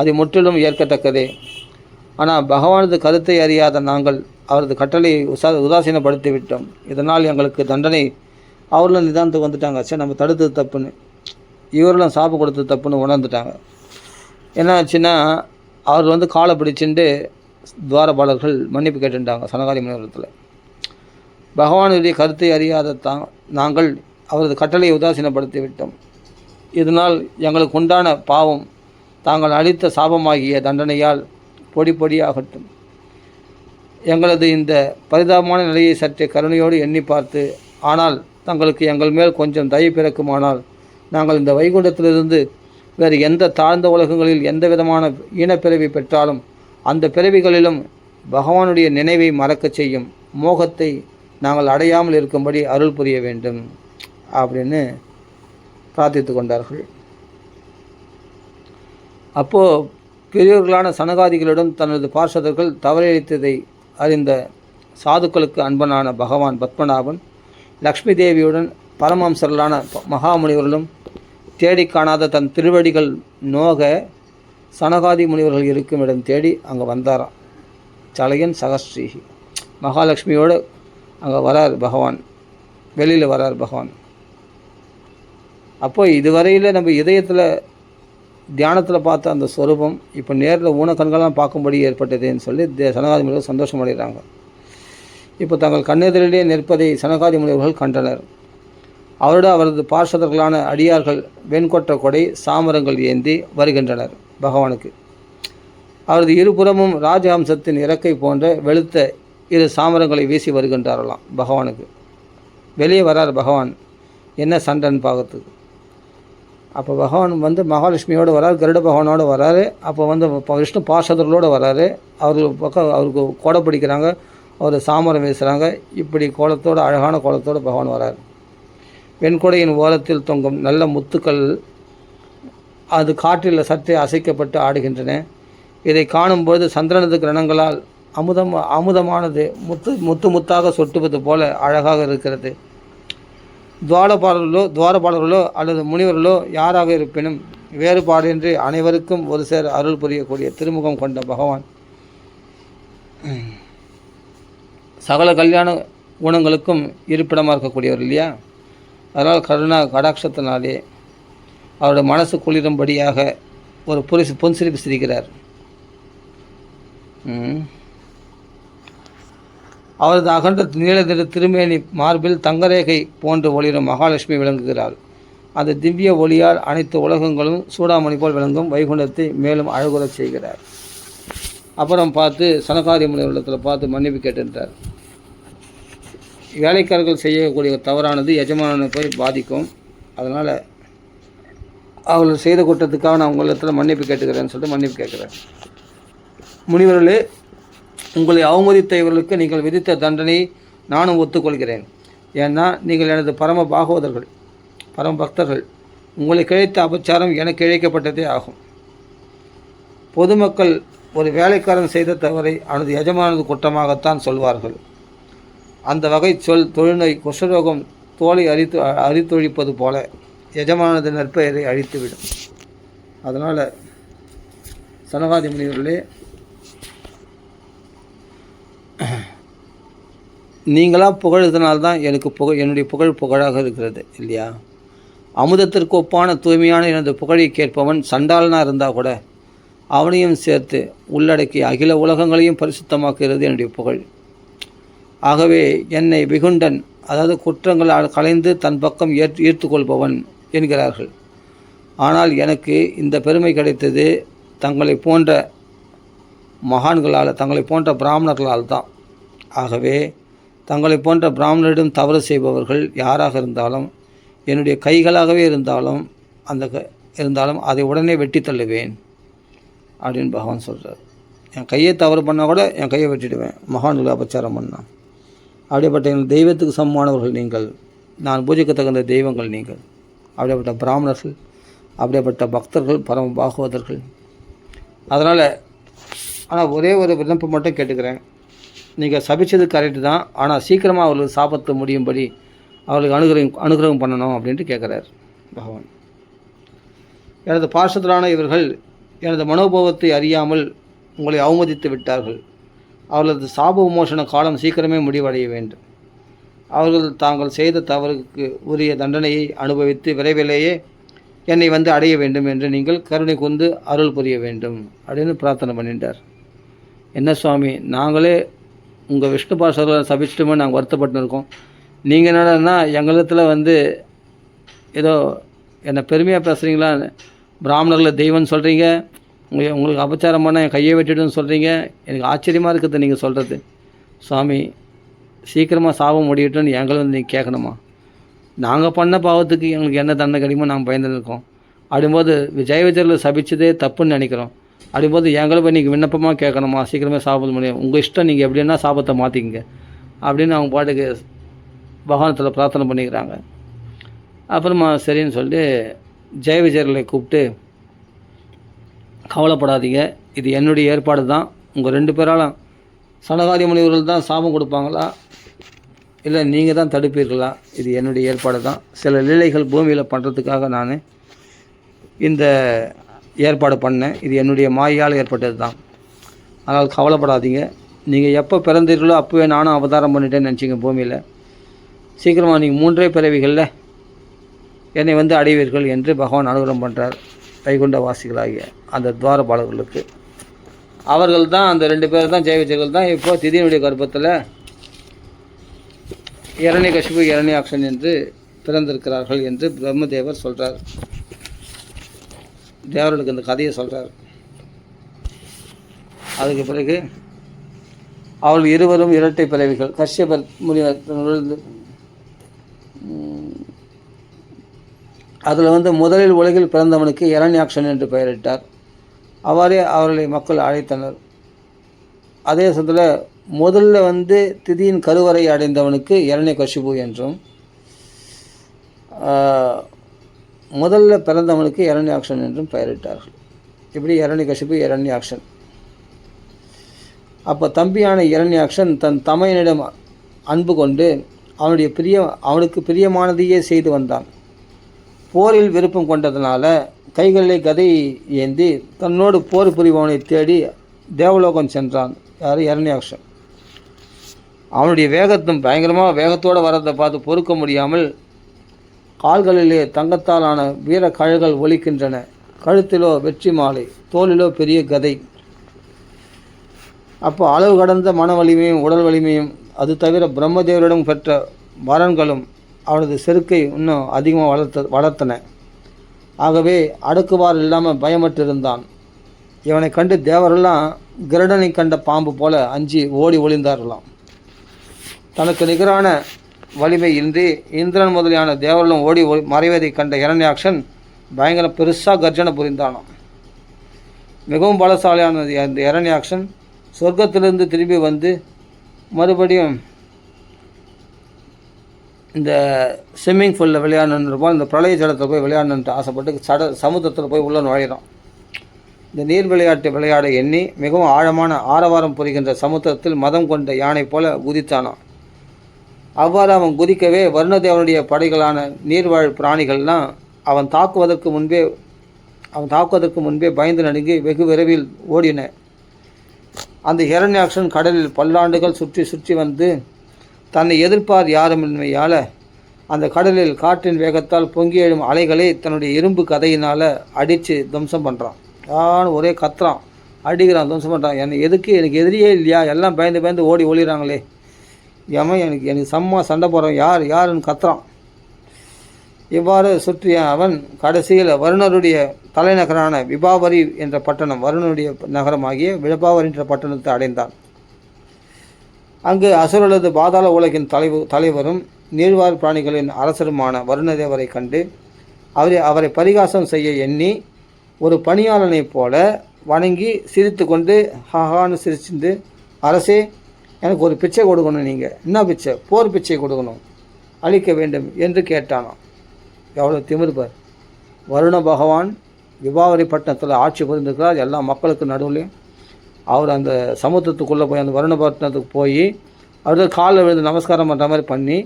Speaker 1: அது முற்றிலும் ஏற்கத்தக்கதே. ஆனால் பகவானது கருத்தை அறியாத நாங்கள் அவரது கட்டளையை உதாசீனப்படுத்தி விட்டோம். இதனால் எங்களுக்கு தண்டனை. அவர்களும் நிதானத்துக்கு வந்துட்டாங்க. சரி, நம்ம தடுத்தது தப்புன்னு, இவர்களும் சாப்பு கொடுத்தது தப்புன்னு உணர்ந்துட்டாங்க. என்ன ஆச்சுன்னா, அவர் வந்து காலை பிடிச்சிட்டு துவாரபாலர்கள் மன்னிப்பு கேட்டுட்டாங்க சனகாதி முனிவரத்தில். பகவானுடைய கருத்தை அறியாத நாங்கள் அவரது கட்டளையை உதாசீனப்படுத்தி விட்டோம். இதனால் எங்களுக்கு உண்டான பாவம் தாங்கள் அளித்த சாபமாகிய தண்டனையால் பொடியாகட்டும். எங்களது இந்த பரிதாபமான நிலையை சற்றே கருணையோடு எண்ணி பார்த்து, ஆனால் தங்களுக்கு எங்கள் மேல் கொஞ்சம் தயை பிறக்குமானால் நாங்கள் இந்த வைகுண்டத்திலிருந்து வேறு எந்த தாழ்ந்த உலகங்களில் எந்த விதமான ஈனப்பிறவி பெற்றாலும் அந்த பிறவிகளிலும் பகவானுடைய நினைவை மறக்கச் செய்யும் மோகத்தை நாங்கள் அடையாமல் இருக்கும்படி அருள் புரிய வேண்டும் அப்படின்னு பிரார்த்தித்து கொண்டார்கள். அப்போது பெரியோர்களான சனகாதிகளிடம் தனது பார்ஷதர்கள் தவறிழைத்ததை அறிந்த சாதுக்களுக்கு அன்பனான பகவான் பத்மநாபன் லக்ஷ்மி தேவியுடன் பரமஹம்சர்களான மகாமுனிவர்களும் தேடி காணாத தன் திருவடிகள் நோக சனகாதி முனிவர்கள் இருக்கும் இடம் தேடி அங்கே வந்தாராம். சலையன் சகஸ்ரீஹி மகாலட்சுமியோடு அங்கே வரார் பகவான், வெளியில் வரார் பகவான். அப்போ இதுவரையில் நம்ம இதயத்தில் தியானத்தில் பார்த்த அந்த ஸ்வரூபம் இப்போ நேரில் ஊனக்கண்கள்லாம் பார்க்கும்படி ஏற்பட்டதுன்னு சொல்லி சனகாதி முனிவர்கள் சந்தோஷம் அடைகிறாங்க. இப்போ தங்கள் கண்ணெதிரிலே நிற்பதை சனகாதி முனிவர்கள் கண்டனர். அவரது பார்ஷதர்களான அடியார்கள் வெண்கொற்ற கொடை சாமரங்கள் ஏந்தி வருகின்றனர் பகவானுக்கு. அவரது இருபுறமும் ராஜஹம்சத்தின் இறக்கை போன்ற வெளுத்த 2 சாமரங்களை வீசி வருகின்றார்களாம் பகவானுக்கு. வெளியே வரார் பகவான், என்ன சண்டைன்னு பார்க்கறதுக்கு. அப்போ பகவான் வந்து மகாலட்சுமியோடு வரார், கருட பகவானோடு வராரு. அப்போ வந்து விஷ்ணு பார்ஷதர்களோடு வராரு. அவர்கள் பக்கம் அவருக்கு கொடை பிடிக்கிறாங்க, அவர் சாமரம் வீசுகிறாங்க. இப்படி கோலத்தோடு, அழகான கோலத்தோடு பகவான் வரார். வெண்கொடையின் ஓரத்தில் தொங்கும் நல்ல முத்துக்கள் அது காற்றில் சற்றே அசைக்கப்பட்டு ஆடுகின்றன. இதை காணும்போது சந்திரனது கிரணங்களால் அமுதமானது முத்தாக சொட்டுவது போல அழகாக இருக்கிறது. துவாரபாலர்களோ அல்லது முனிவர்களோ யாராக இருப்பினும் வேறுபாடின்றி அனைவருக்கும் ஒரு சேர அருள் புரியக்கூடிய திருமுகம் கொண்ட பகவான் சகல கல்யாண குணங்களுக்கும் இருப்பிடமாக இருக்கக்கூடியவர் இல்லையா? அதனால் கடாட்சத்தினாலே அவருடைய மனசு குளிரும்படியாக ஒரு பொன்சிரிப்பு சிரிக்கிறார். அவரது அகன்ற நீலதிரு திருமேனி மார்பில் தங்கரேகை போன்று ஒளிரும் மகாலட்சுமி விளங்குகிறாள். அந்த திவ்ய ஒளியால் அனைத்து உலகங்களும் சூடாமணி போல் விளங்கும் வைகுண்டத்தை மேலும் அழகுறச் செய்கிறார். அப்புறம் பார்த்து சனகாதி முனிவரிடத்தில் பார்த்து மன்னிப்பு கேட்டுன்றார். வேலைக்காரர்கள் செய்யக்கூடிய தவறானது எஜமானனை போய் பாதிக்கும். அதனால் அவர்கள் செய்த குற்றத்துக்காக நான் உங்களிடத்தில் மன்னிப்பு கேட்டுக்கிறேன்னு சொல்லிட்டு மன்னிப்பு கேட்குறேன். முனிவர்களே, உங்களை அவமதித்த இவர்களுக்கு நீங்கள் விதித்த தண்டனை நானும் ஒத்துக்கொள்கிறேன். ஏன்னா நீங்கள் எனது பரம பாகவதர்கள், பரம பக்தர்கள். உங்களுக்கு இழைத்த அபச்சாரம் எனக்கு இழைக்கப்பட்டதே ஆகும். பொதுமக்கள் ஒரு வேலைக்காரன் செய்த தவறை அவனது எஜமானது குற்றமாகத்தான் சொல்வார்கள். அந்த வகை சொல் தொழுநோய் குஷ்டரோகம் தோலை அரித்தொழிப்பது போல எஜமானது நற்பெயரை அழித்துவிடும். அதனால் சனகாதி முனிவர்களே, நீங்களாக புகழ்றதுனால்தான் எனக்கு என்னுடைய புகழாக இருக்கிறது இல்லையா? அமுதத்திற்கு ஒப்பான தூய்மையான எனது புகழை கேட்பவன் சண்டாளனாக இருந்தால் கூட அவனையும் சேர்த்து உள்ளடக்கி அகில உலகங்களையும் பரிசுத்தமாக்குகிறது என்னுடைய புகழ். ஆகவே என்னை விகுண்டன், அதாவது குற்றங்கள் கலைந்து தன் பக்கம் ஈர்த்து கொள்பவன் என்கிறார்கள். ஆனால் எனக்கு இந்த பெருமை கிடைத்தது தங்களை போன்ற மகான்களால், தங்களை போன்ற பிராமணர்களால் தான். ஆகவே தங்களை போன்ற பிராமணரிடம் தவறு செய்பவர்கள் யாராக இருந்தாலும், என்னுடைய கைகளாகவே இருந்தாலும் அதை உடனே வெட்டி தள்ளுவேன் அப்படின்னு பகவான் சொல்கிறார். என் கையை தவறு பண்ணால் கூட என் கையை வெட்டிடுவேன், மகான்களை அபச்சாரம் பண்ணால். அப்படிப்பட்ட எங்கள் தெய்வத்துக்கு சமமானவர்கள் நீங்கள், நான் பூஜைக்கு தகுந்த தெய்வங்கள் நீங்கள். அப்படிப்பட்ட பிராமணர்கள், அப்படிப்பட்ட பக்தர்கள், பரம பாகவதர்கள். அதனால் ஆனால் ஒரே ஒரு விண்ணப்பம் மட்டும் கேட்டுக்கிறேன். நீங்கள் சபிச்சது கரெக்டு தான், ஆனால் சீக்கிரமாக அவர்களுக்கு சாபத்து முடியும்படி அவர்களுக்கு அனுகிரகம் பண்ணணும் அப்படின்ட்டு கேட்குறார் பகவான். எனது பாசத்திலான இவர்கள் எனது மனோபாவத்தை அறியாமல் உங்களை அவமதித்து விட்டார்கள். அவர்களது சாப விமோசன காலம் சீக்கிரமே முடிவடைய வேண்டும். அவர்கள் தாங்கள் செய்த தவறுக்கு உரிய தண்டனையை அனுபவித்து விரைவிலேயே என்னை வந்து அடைய வேண்டும் என்று நீங்கள் கருணை கொண்டு அருள் புரிய வேண்டும் அப்படின்னு பிரார்த்தனை பண்ணிட்டார். என்ன சுவாமி, நாங்களே உங்கள் விஷ்ணு பாசங்களை சபிச்சிட்டுமே நாங்கள் வருத்தப்பட்டு இருக்கோம். நீங்கள் என்னன்னா எங்களிடத்தில் ஏதோ என்னை பெருமையாக பேசுகிறீங்களா? பிராமணர்களை தெய்வம்னு சொல்கிறீங்க, உங்களுக்கு அபச்சாரம் பண்ண என் கையை வெட்டிடுன்னு சொல்கிறீங்க. எனக்கு ஆச்சரியமாக இருக்குது நீங்கள் சொல்கிறது. சுவாமி, சீக்கிரமாக சாபம் முடியட்டும்னு எங்களை நீங்கள் கேட்கணுமா? நாங்கள் பண்ண பாவத்துக்கு எங்களுக்கு என்ன தண்டனை கிடைக்குமோ நாங்கள் பயந்துருக்கோம். அப்படிங்கும்போது ஜெயவிஜயரில் சபிச்சதே தப்புன்னு நினைக்கிறோம். அப்படிங்கும்போது எங்களை போய் நீங்கள் விண்ணப்பமாக கேட்கணுமா? சீக்கிரமே சாபம் முடியும், உங்கள் இஷ்டம், நீங்கள் எப்படின்னா சாபத்தை மாற்றிக்கிங்க அப்படின்னு அவங்க பாட்டுக்கு பகவானத்தில் பிரார்த்தனை பண்ணிக்கிறாங்க. அப்புறமா சரின்னு சொல்லிட்டு ஜெயவிஜயர்களை கூப்பிட்டு, கவலைப்படாதீங்க, இது என்னுடைய ஏற்பாடு தான். உங்கள் 2 பேராலும் சனகாதி முனிவர்கள் தான் சாபம் கொடுப்பாங்களா, இல்லை நீங்கள் தான் தடுப்பீர்களா? இது என்னுடைய ஏற்பாடு தான். சில லீலைகள் பூமியில் பண்ணுறதுக்காக நான் இந்த ஏற்பாடு பண்ணேன். இது என்னுடைய மாயால் ஏற்பட்டது தான். அதனால் கவலைப்படாதீங்க. நீங்கள் எப்போ பிறந்தீர்களோ அப்போவே நானும் அவதாரம் பண்ணிட்டேன்னு நினச்சிங்க பூமியில். சீக்கிரமாக நீங்கள் 3 பிறவிகளில் என்னை அடைவீர்கள் என்று பகவான் அனுகிரகம் பண்ணுறார் வைகுண்ட வாசிகளாகிய அந்த துவாரபாலர்களுக்கு. அவர்கள் தான், அந்த 2 பேர் தான், ஜெயவிஜயர்கள் தான் இப்போ திதியினுடைய கர்ப்பத்தில் இரண்யகசிபு இரண்யாக்ஷன் என்று பிறந்திருக்கிறார்கள் என்று பிரம்மதேவர் சொல்கிறார். தேவர்களுக்கு அந்த கதையை சொல்கிறார். அதுக்கு பிறகு அவள் இருவரும் இரட்டை பிறவிகள். கஷ்யபர் முனிவர் அதில் முதலில் உலகில் பிறந்தவனுக்கு இரண்யாக்ஷன் என்று பெயரிட்டார். அவ்வாறே அவர்களை மக்கள் அழைத்தனர். அதே சமயத்தில் முதல்ல திதியின் கருவறை அடைந்தவனுக்கு இரண்யகசிபு என்றும், முதல்ல பிறந்தவனுக்கு இரண்யாக்ஷன் என்றும் பெயரிட்டார்கள். இப்படி இரண்யகசிபு இரண்யாக்ஷன். அப்போ தம்பியான இரண்யாக்ஷன் தன் தமையனிடம் அன்பு கொண்டு அவனுக்கு பிரியமானதையே செய்து வந்தான். போரில் விருப்பம் கொண்டதுனால கைகளிலே கதை ஏந்தி தன்னோடு போர் புரிபவனை தேடி தேவலோகம் சென்றான். யார்? இரண்யாக்ஷன். அவனுடைய பயங்கரமாக வேகத்தோடு வரதை பார்த்து பொறுக்க முடியாமல் கால்களிலே தங்கத்தாலான வீர கழல்கள் ஒலிக்கின்றன. கழுத்திலோ வெற்றி மாலை, தோளிலோ பெரிய கதை. அப்போ அளவு கடந்த மன வலிமையும் உடல் வலிமையும், அது தவிர பிரம்மதேவரிடம் பெற்ற வரன்களும் அவனது செருக்கை இன்னும் அதிகமாக வளர்த்தன. ஆகவே அடக்குவார் இல்லாமல் பயமற்றிருந்தான். இவனை கண்டு தேவரெல்லாம் கிருடனை கண்ட பாம்பு போல அஞ்சி ஓடி ஒளிந்தார்களாம். தனக்கு நிகரான வலிமை இன்றி இந்திரன் முதலியான தேவர்களும் ஓடி மறைவதை கண்ட இரண்யாக்ஷன் பயங்கர பெருசாக கர்ஜனை புரிந்தானாம். மிகவும் பலசாலியான அந்த இரண்யாக்ஷன் சொர்க்கத்திலிருந்து திரும்பி வந்து மறுபடியும் இந்த ஸ்விம்மிங் பூலில் விளையாடணுன்றப்போ இந்த பிரளய ஜலத்தில் போய் விளையாடணுன்ட்டு ஆசைப்பட்டு சமுத்திரத்தில் போய் உள்ள நுழையிறான். இந்த நீர் விளையாட்டு விளையாட எண்ணி மிகவும் ஆழமான ஆரவாரம் புரிகின்ற சமுத்திரத்தில் மதம் கொண்ட யானை போல குதித்தானான். அவ்வாறு அவன் குதிக்கவே வருணதேவனுடைய படைகளான நீர்வாழ் பிராணிகள்லாம் அவன் தாக்குவதற்கு முன்பே பயந்து நடுங்கி வெகு விரைவில் ஓடின. அந்த ஹிரண்யாக்ஷன் கடலில் பல்லாண்டுகள் சுற்றி வந்து தன்னை எதிர்ப்பார் யாருமின்மையால் அந்த கடலில் காற்றின் வேகத்தால் பொங்கி எழும் அலைகளை தன்னுடைய இரும்பு கதையினால் அடித்து துவம்சம் பண்ணுறான். யாரும் ஒரே கத்துறான், அடிக்கிறான், துவம்சம் பண்ணுறான். எனக்கு எதிரியே இல்லையா, எல்லாம் பயந்து ஓடி ஒளிகிறாங்களே, எனக்கு செம்ம சண்டை போடுறான், யாருன்னு கத்துறான். இவ்வாறு சுற்றிய அவன் கடைசியில் வருணருடைய தலைநகரான விபாவரி என்ற பட்டணம், வருணனுடைய நகரமாகிய விபாவரி என்ற பட்டணத்தை அடைந்தான். அங்கு அசுரலது பாதாள உலகின் தலைவரும் நீர்வாழ் பிராணிகளின் அரசருமான வருணதேவரை கண்டு அவரை பரிகாசம் செய்ய எண்ணி ஒரு பணியாளனைப் போல வணங்கி சிரித்து கொண்டு ஹான்னு சிரிச்சுட்டு, அரசே எனக்கு ஒரு பிச்சை கொடுக்கணும், நீங்கள் என்ன பிச்சை? போர் பிச்சை கொடுக்கணும், அளிக்க வேண்டும் என்று கேட்டானாம். எவ்வளோ திமிர்பார்! வருண பகவான் விபாவரி பட்டணத்தில் ஆட்சி புரிந்திருக்கிறார். எல்லா மக்களுக்கு நடுவுலையும் அவர் அந்த சமுத்திரத்துக்குள்ளே போய் அந்த வருண பட்டணத்துக்கு போய் அவர் காலில் விழுந்து நமஸ்காரம் பண்ணுற மாதிரி பண்ணி,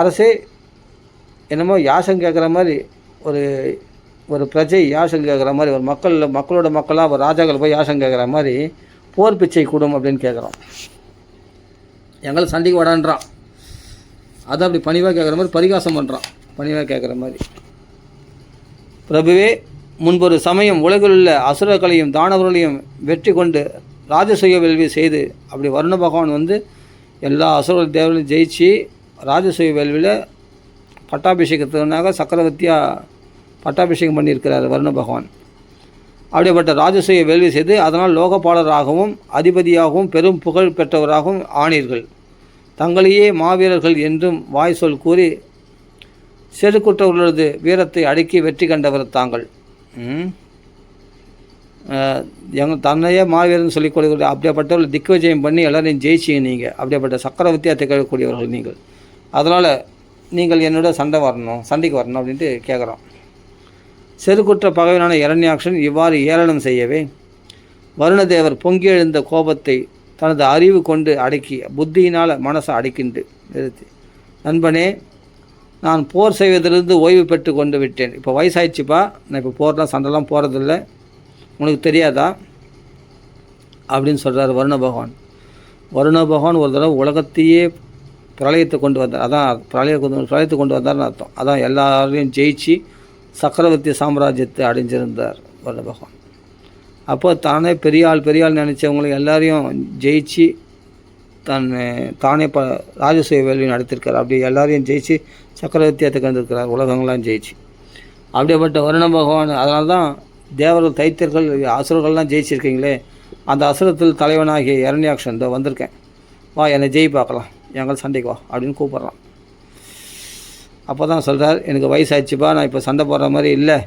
Speaker 1: அரசே என்னமோ யாசம் கேட்குற மாதிரி ஒரு பிரஜை யாசம் கேட்குற மாதிரி, ஒரு மக்களோட மக்களாக ஒரு ராஜாக்கள் போய் யாசம் கேட்குற மாதிரி போர் பிச்சை கூடும் அப்படின்னு கேட்குறோம். எங்களை சண்டைக்கு வடான்றான். அதை அப்படி பணிவாக கேட்குற மாதிரி பரிகாசம் பண்ணுறான், பணிவாக கேட்குற மாதிரி. பிரபுவே, முன்பொரு சமயம் உலகில் உள்ள அசுரர்களையும் தானவர்களையும் வெற்றி கொண்டு ராஜசூய வேள்வி செய்து அப்படி வருண பகவான் வந்து எல்லா அசுர தேவர்களையும் ஜெயிச்சு ராஜசூய வேள்வியில் பட்டாபிஷேகத்தினாக சக்கரவர்த்தியாக பட்டாபிஷேகம் பண்ணியிருக்கிறார் வருண பகவான். அப்படிப்பட்ட ராஜசூய வேள்வி செய்து அதனால் லோகபாலராகவும் அதிபதியாகவும் பெரும் புகழ் பெற்றவராகவும் ஆனீர்கள். தங்களையே மாவீரர்கள் என்றும் வாய் சொல் கூறி செருக்குற்றவர்களது வீரத்தை அடக்கி வெற்றி கண்டவர் தாங்கள். தன்னையே மாவீரன் சொல்லிக் கொடுக்க அப்படிப்பட்டவர்கள் திக்விஜயம் பண்ணி எல்லாரையும் ஜெயிச்சிங்க நீங்கள். அப்படிப்பட்ட சக்கரவர்த்தியாக திகழக்கூடியவர்கள் நீங்கள். அதனால் நீங்கள் என்னோட சண்டைக்கு வரணும் அப்படின்ட்டு கேட்குறோம். செருக்குற்ற பகைவனான இரண்யாக்ஷன் இவ்வாறு ஏளனம் செய்யவே வருணதேவர் பொங்கி எழுந்த கோபத்தை தனது அறிவு கொண்டு அடக்கி புத்தியினால் மனசை அடக்கிண்டு நிறுத்தி, நண்பனே, நான் போர் செய்வதிலிருந்து ஓய்வு பெற்று கொண்டு விட்டேன். இப்போ வயசாயிடுச்சுப்பா, நான் இப்போ போர்லாம் சண்டைலாம் போகிறதில்ல, உனக்கு தெரியாதா அப்படின்னு சொல்கிறார் வருண பகவான். வருண பகவான் ஒரு தடவை உலகத்தையே பிரளயத்தை கொண்டு வந்தார். அதான் பிரளயத்தை கொண்டு வந்தார்னு அர்த்தம். அதான் எல்லாரையும் ஜெயிச்சு சக்கரவர்த்தி சாம்ராஜ்யத்தை அடைஞ்சிருந்தார் வருண பகவான். அப்போ தானே பெரிய ஆள் நினச்சவங்களை எல்லாரையும் ஜெயிச்சு தானே ராஜசூய வேள்வி நடத்திருக்கார். அப்படி எல்லாரையும் ஜெயிச்சு சக்கரவர்த்தியாக திகழ்ந்திருக்கிறார், உலகங்கள்லாம் ஜெயிச்சு. அப்படிப்பட்ட வருண பகவான். அதனால தான் தேவர்கள், தைத்தியர்கள், அசுரர்கள்லாம் ஜெயிச்சிருக்கீங்களே, அந்த அசுரத்தில் தலைவனாகிய இரண்யாக்ஷன் இந்த வந்திருக்கேன், வா என்னை ஜெயி பார்க்கலாம், எங்கள் சண்டைக்கு வா அப்படின்னு கூப்பிட்றான். அப்போ தான் சொல்கிறார், எனக்கு வயசாகிடுச்சுப்பா, நான் இப்போ சண்டை போடுற மாதிரி இல்லை,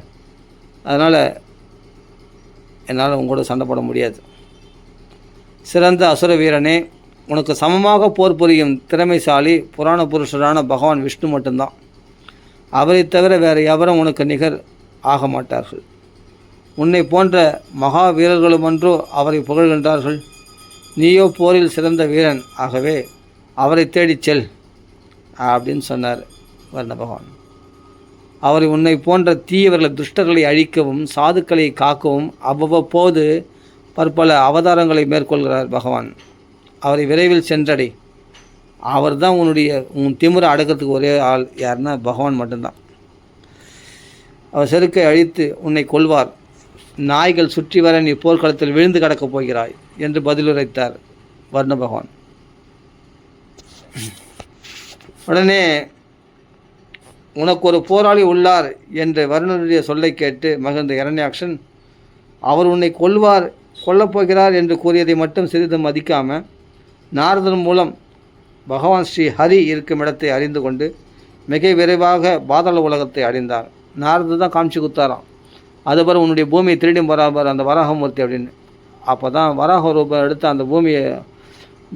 Speaker 1: அதனால் என்னால் உங்களோட சண்டை போட முடியாது. சிறந்த அசுர வீரனே, உனக்கு சமமாக போர் புரியும் திறமைசாலி புராண புருஷரான பகவான் விஷ்ணு மட்டும்தான். அவரை தவிர வேறு எவரும் உனக்கு நிகர் ஆக மாட்டார்கள். உன்னை போன்ற மகா வீரர்களுமன்றோ அவரை புகழ்கின்றார்கள். நீயோ போரில் சிறந்த வீரன், ஆகவே அவரை தேடிச் செல் அப்படின்னு சொன்னார் வருண பகவான். அவரை உன்னை போன்ற தீயவர்களை, துஷ்டர்களை அழிக்கவும் சாதுக்களை காக்கவும் அவ்வப்போது பற்பல அவதாரங்களை மேற்கொள்கிறார் பகவான். அவரை விரைவில் சென்றடை. அவர் தான் உன் திமிரை அடக்கிறதுக்கு ஒரே ஆள் யாருன்னா பகவான் மட்டும்தான். அவர் செருக்கை அழித்து உன்னை கொள்வார். நாய்கள் சுற்றி வர நீ போர்க்களத்தில் விழுந்து கிடக்கப் போகிறாய் என்று பதிலுரைத்தார் வருண பகவான். உடனே உனக்கு ஒரு போராளி உள்ளார் என்று வருணனுடைய சொல்லை கேட்டு மகிழ்ந்த இரண்யாக்ஷன், அவர் உன்னை கொல்லப்போகிறார் என்று கூறியதை மட்டும் சிறிது மதிக்காமல் நாரதன் மூலம் பகவான் ஸ்ரீ ஹரி இருக்கும் இடத்தை அறிந்து கொண்டு மிக விரைவாக பாதாள உலகத்தை அடைந்தார். நாரது தான் காமிச்சு கொடுத்தாராம், அது பிறகு உன்னுடைய பூமியை திருடி போகிறார் அந்த வராகமூர்த்தி அப்படின்னு. அப்போ தான் வராக ரூபம் எடுத்து அந்த பூமியை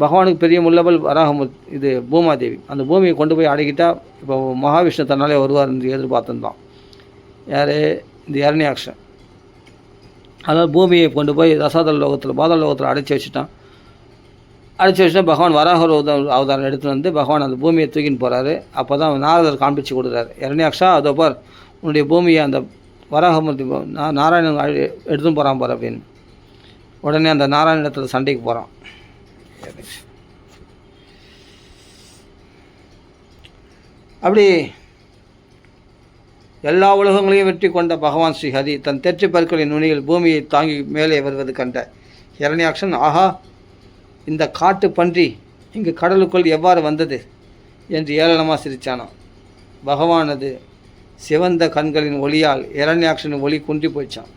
Speaker 1: பகவானுக்கு பெரிய முள்ளவள் வராகமூர்த்தி, இது பூமாதேவி, அந்த பூமியை கொண்டு போய் அடக்கிட்டால் இப்போ மகாவிஷ்ணு தன்னாலே வருவார் என்று எதிர்பார்த்துருந்தான். யார்? இந்த இரண்யாக்ஷன். அதனால் பூமியை கொண்டு போய் ரசாதள லோகத்தில் பாதாள லோகத்தில் அடைச்சி வச்சுட்டான். பகவான் வராக அவதாரம் எடுத்துகிட்டு வந்து பகவான் அந்த பூமியை தூக்கின்னு போகிறாரு. அப்போ தான் நாரதர் காண்பிச்சு கொடுக்குறாரு, இரண்யாக்ஷா அதோ பார் உன்னுடைய பூமியை அந்த வராகமூர்த்தி நாராயணன் எடுத்துன்னு போகிறான் பார் அப்படின்னு. உடனே அந்த நாராயணத்தில் சண்டைக்கு போகிறான். அப்படி எல்லா உலகங்களையும் வெற்றி கொண்ட பகவான் ஸ்ரீ ஹரி தன் தெற்று பற்களின் நுனியில் பூமியை தாங்கி மேலே வருவது கண்ட இரண்யாக்ஷன், ஆஹா, இந்த காட்டு பன்றி இங்கு கடலுக்குள் எவ்வாறு வந்தது என்று ஏளனமாக சிரித்தானான். பகவானது சிவந்த கண்களின் ஒளியால் இரண்யாக்ஷனின் ஒளி குன்றி போயிச்சான்.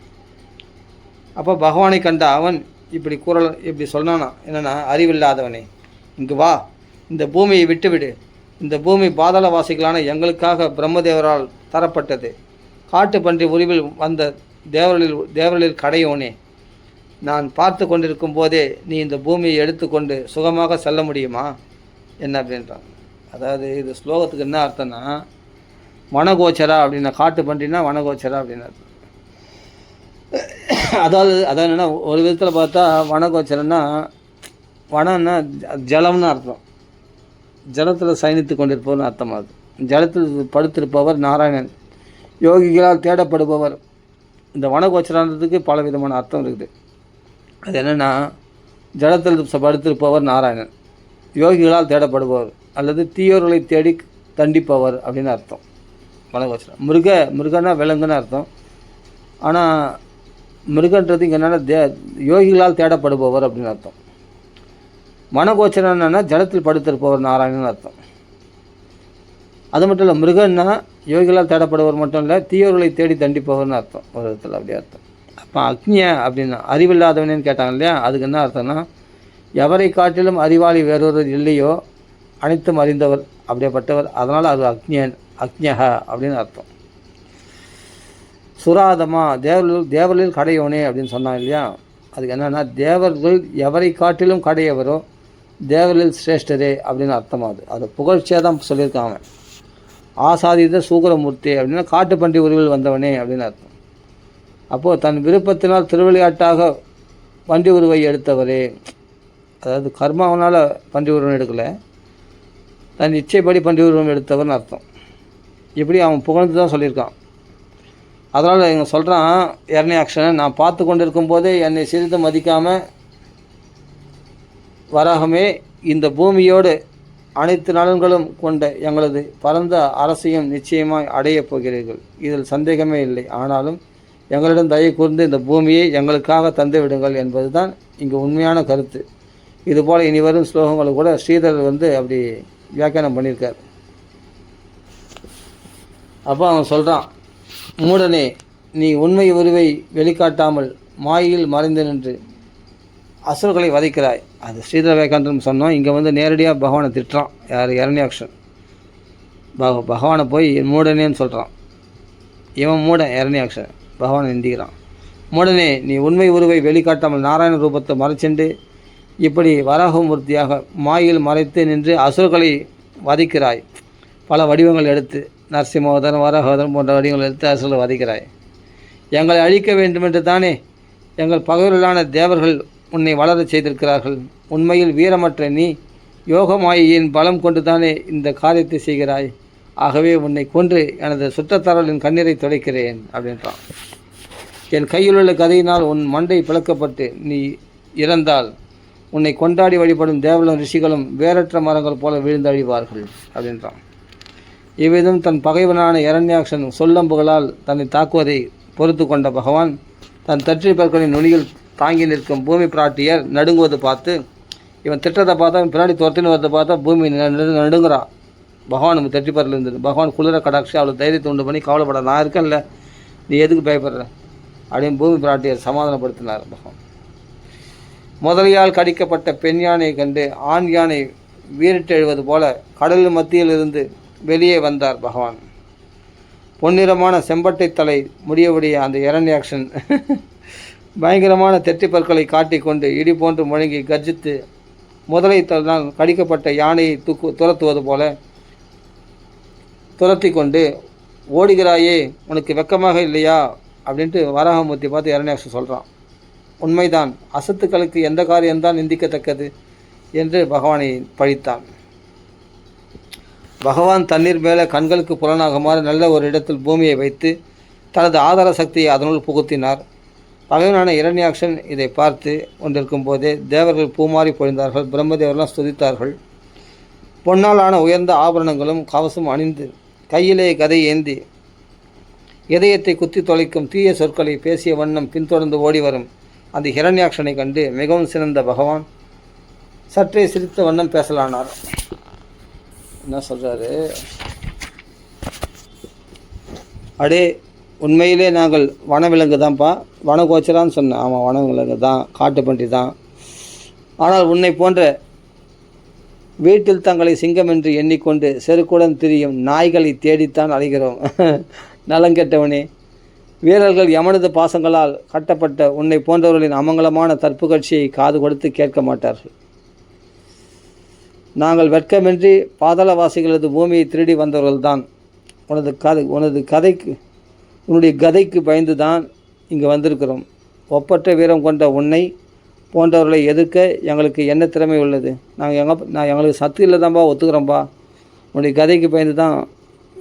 Speaker 1: அப்போ பகவானை கண்ட அவன் இப்படி சொன்னானா, என்னென்னா, அறிவில்லாதவனே, இங்கு வா, இந்த பூமியை விட்டுவிடு. இந்த பூமி பாதாளவாசிகளான எங்களுக்காக பிரம்மதேவரால் தரப்பட்டது. காட்டு பன்றி உருவில் வந்த தேவர்களில் கடையோனே, நான் பார்த்து கொண்டிருக்கும் போதே நீ இந்த பூமியை எடுத்துக்கொண்டு சுகமாக செல்ல முடியுமா என்ன அப்படின்றான். அதாவது இது ஸ்லோகத்துக்கு என்ன அர்த்தம்னா, வனகோச்சரா அப்படின்னா, காட்டு பன்றினா வனகோச்சரா அப்படின்னு அர்த்தம். அதாவது என்னென்னா, ஒரு விதத்தில் பார்த்தா வனகோச்சரன்னா, வனம்னா ஜலம்னு அர்த்தம், ஜலத்தில் சயனித்து கொண்டிருப்பவர்னு அர்த்தமாகுது. ஜலத்தில் படுத்திருப்பவர் நாராயணன், யோகிகளால் தேடப்படுபவர். இந்த வனகோச்சரான்றதுக்கு பல விதமான அர்த்தம் இருக்குது. அது என்னென்னா, ஜலத்தில் படுத்திருப்பவர் நாராயணன், யோகிகளால் தேடப்படுபவர், அல்லது தீயோர்களை தேடி தண்டிப்பவர் அப்படின்னு அர்த்தம் வனகோச்சரம். மிருகன்னா விலங்குன்னு அர்த்தம். ஆனால் மிருகன்றது இங்கே என்னென்னா யோகிகளால் தேடப்படுபவர் அப்படின்னு அர்த்தம். வனகோச்சரம் என்னென்னா ஜலத்தில் படுத்திருப்பவர் நாராயணன் அர்த்தம். அது மட்டும் இல்லை, மிருகன்னா யோகிகளால் தேடப்படுபவர் மட்டும் இல்லை, தீயோர்களை தேடி தண்டிப்பவர்னு அர்த்தம் ஒரு விதத்தில் அப்படி அர்த்தம். அப்போ அக்னிய அப்படின்னா அறிவில்லாதவனேன்னு கேட்டாங்க இல்லையா, அதுக்கு என்ன அர்த்தம்னா, எவரை காட்டிலும் அறிவாளி வேறொரு இல்லையோ அனைத்தும் அறிந்தவர் அப்படியேப்பட்டவர், அதனால் அது அக்ஞக அப்படின்னு அர்த்தம். சுராதமா தேவர்களில் கடையோனே அப்படின்னு சொன்னாங்க இல்லையா, அதுக்கு என்னென்னா, தேவர்கள் எவரை காட்டிலும் கடையவரோ தேவர்களில் சிரேஷ்டரே அப்படின்னு அர்த்தமாகுது. அது புகழ்ச்சியாக தான் சொல்லியிருக்காங்க. ஆசாதித சூகரமூர்த்தி அப்படின்னா காட்டு பன்றி உருவில் வந்தவனே அப்படின்னு அர்த்தம். அப்போது தன் விருப்பத்தினால் திருவிளையாட்டாக பன்றி உருவை எடுத்தவரே, அதாவது கர்மாவனால் பன்றி உருவம் எடுக்கலை, தன் இச்சைப்படி பன்றி உருவம் எடுத்தவர்னு அர்த்தம். இப்படி அவன் புகழ்ந்து தான் சொல்லியிருக்கான். அதனால் இவங்க சொல்கிறான், இரண்யாக்ஷனை, நான் பார்த்து கொண்டு இருக்கும்போதே என்னை சிறிது மதிக்காமல் வராகமே, இந்த பூமியோடு அனைத்து நலன்களும் கொண்ட எங்களது பரந்த அரசையும் நிச்சயமாய் அடையப் போகிறீர்கள், இதில் சந்தேகமே இல்லை. ஆனாலும் எங்களிடம் தயை கூர்ந்து இந்த பூமியை எங்களுக்காக தந்து விடுங்கள் என்பது தான் இங்கே உண்மையான கருத்து. இதுபோல் இனி வரும் ஸ்லோகங்களை கூட ஸ்ரீதர் அப்படி வியாக்கியானம் பண்ணியிருக்கார். அப்போ அவன் சொல்கிறான், மூடனே, நீ உண்மை உருவை வெளிக்காட்டாமல் மாயில் மறைந்து நின்று அசுரர்களை வதைக்கிறாய். அது ஸ்ரீதர விவேகானந்தம் சொன்னோம். இங்கே நேரடியாக பகவானை திட்டுறான். யார்? இரண்யாக்ஷன் பகவானை போய் மூடனேன்னு சொல்கிறான். இவன் மூடன், இரண்யாக்ஷன் பகவானை நிந்திக்கிறான். மூடனே, நீ உண்மை உருவை வெளிக்காட்டாமல் நாராயண ரூபத்தை மறைச்சென்று இப்படி வராகமூர்த்தியாக மாயில் மறைத்து நின்று அசுரர்களை வதைக்கிறாய். பல வடிவங்கள் எடுத்து, நரசிம்மோதரன், வராகோதரன் போன்ற வடிவங்கள் எடுத்து அசுரர்களை வதைக்கிறாய். எங்களை அழிக்க வேண்டுமென்று தானே எங்கள் பகைவர்களான தேவர்கள் உன்னை வளரச் செய்திருக்கிறார்கள். உண்மையில் வீரமற்ற நீ யோகமாயின் பலம் கொண்டு தானே இந்த காரியத்தை செய்கிறாய். ஆகவே உன்னை கொன்று எனது சுற்றத்தாரர்களின் கண்ணீரை துடைக்கிறேன் அப்படின்றான். என் கையில் உள்ள கதையினால் உன் மண்டை பிளக்கப்பட்டு நீ இறந்தால் உன்னை கொண்டாடி வழிபடும் தேவர்களும் ரிஷிகளும் வேறற்ற மரங்கள் போல வீழ்ந்து அழிவார்கள் அப்படின்றான். இவ்விதம் தன் பகைவனான இரண்யாக்ஷன் சொல்லம்புகளால் தன்னை தாக்குவதை பொறுத்து கொண்ட பகவான் தன் தற்றி பற்களின் நுனியில் தாங்கி நிற்கும் பூமி பிராட்டியர் நடுங்குவது பார்த்து, இவன் திட்டத்தை பார்த்தா பின்னாடி துரத்தின்னு வரதை பார்த்தா பூமி நடுங்குறான். பகவான் நம்ம தட்டிப்பரில் இருந்தது. பகவான் குளிர கடாட்சி அவளை தைரியத்தை உண்டு பண்ணி, கவலைப்பட, நான் இருக்கேன்ல, நீ எதுக்கு பயப்படுற அப்படின்னு பூமி பிராட்டியர் சமாதானப்படுத்தினார். பகவான் முதலியால் கடிக்கப்பட்ட பெண் யானை கண்டு ஆண் யானை வீரிட்டு எழுவது போல கடல் மத்தியில் இருந்து வெளியே வந்தார் பகவான். பொன்னிறமான செம்பட்டை தலை முடியவுடைய அந்த இரண்யாக்ஷன் பயங்கரமான தெற்றி பற்களை காட்டிக்கொண்டு இடி போன்று முழங்கி கர்ஜித்து முதலை தன்னால் கடிக்கப்பட்ட யானையை துரத்துவது போல துரத்தி கொண்டு, ஓடுகிறாயே, உனக்கு வெக்கமாக இல்லையா அப்படின்ட்டு வராகமூர்த்தி பார்த்து இரண்யாக்ஷன் சொல்கிறான். உண்மைதான், அசத்துக்களுக்கு எந்த காரியம்தான் நிந்திக்கத்தக்கது என்று பகவானை பழித்தான். பகவான் தண்ணீர் மேலே கண்களுக்கு புலனாகுமாறு நல்ல ஒரு இடத்தில் பூமியை வைத்து தனது ஆதார சக்தியை அதனுள் புகுத்தினார். பகைவனான இரண்யாக்ஷன் இதை பார்த்து கொண்டிருக்கும் போதே தேவர்கள் பூமாறி பொழிந்தார்கள். பிரம்மதேவரெல்லாம் ஸ்துதித்தார்கள். பொன்னாலான உயர்ந்த ஆபரணங்களும் கவசம் அணிந்து கையிலே கதை ஏந்தி இதயத்தை குத்தி தொலைக்கும் தீய சொற்களை பேசிய வண்ணம் பின்தொடர்ந்து ஓடி வரும் அந்த இரண்யாக்ஷனை கண்டு மிகவும் சிறந்த பகவான் சற்றே சிரித்த வண்ணம் பேசலானார். என்ன சொல்கிறாரு? அடே, உண்மையிலே நாங்கள் வனவிலங்கு தான்ப்பா, வனகோச்சரான்னு சொன்னேன். ஆமாம், வனவிலங்கு தான், காட்டுப்பன்றி தான். ஆனால் உன்னை போன்ற வீட்டில் தங்களை சிங்கம் என்று எண்ணிக்கொண்டு செருக்குடன் திரியும் நாய்களை தேடித்தான் அலைகிறோம். நலங்கெட்டவனே, வீரர்கள் யமனது பாசங்களால் கட்டப்பட்ட உன்னை போன்றவர்களின் அமங்கலமான தற்புகழ்ச்சியை காது கொடுத்து கேட்க மாட்டார்கள். நாங்கள் வெட்கமின்றி பாதாளவாசிகளது பூமியை திருடி வந்தவர்கள்தான். உன்னுடைய கதைக்கு பயந்து தான் இங்கு வந்திருக்கிறோம். ஒப்பற்ற வீரம் கொண்ட உன்னை போன்றவர்களை எதிர்க்க எங்களுக்கு என்ன திறமை உள்ளது? எங்களுக்கு சத்து இல்லை தான்ப்பா, ஒத்துக்கிறோம்ப்பா. உன்னுடைய கதைக்கு பயந்து தான்,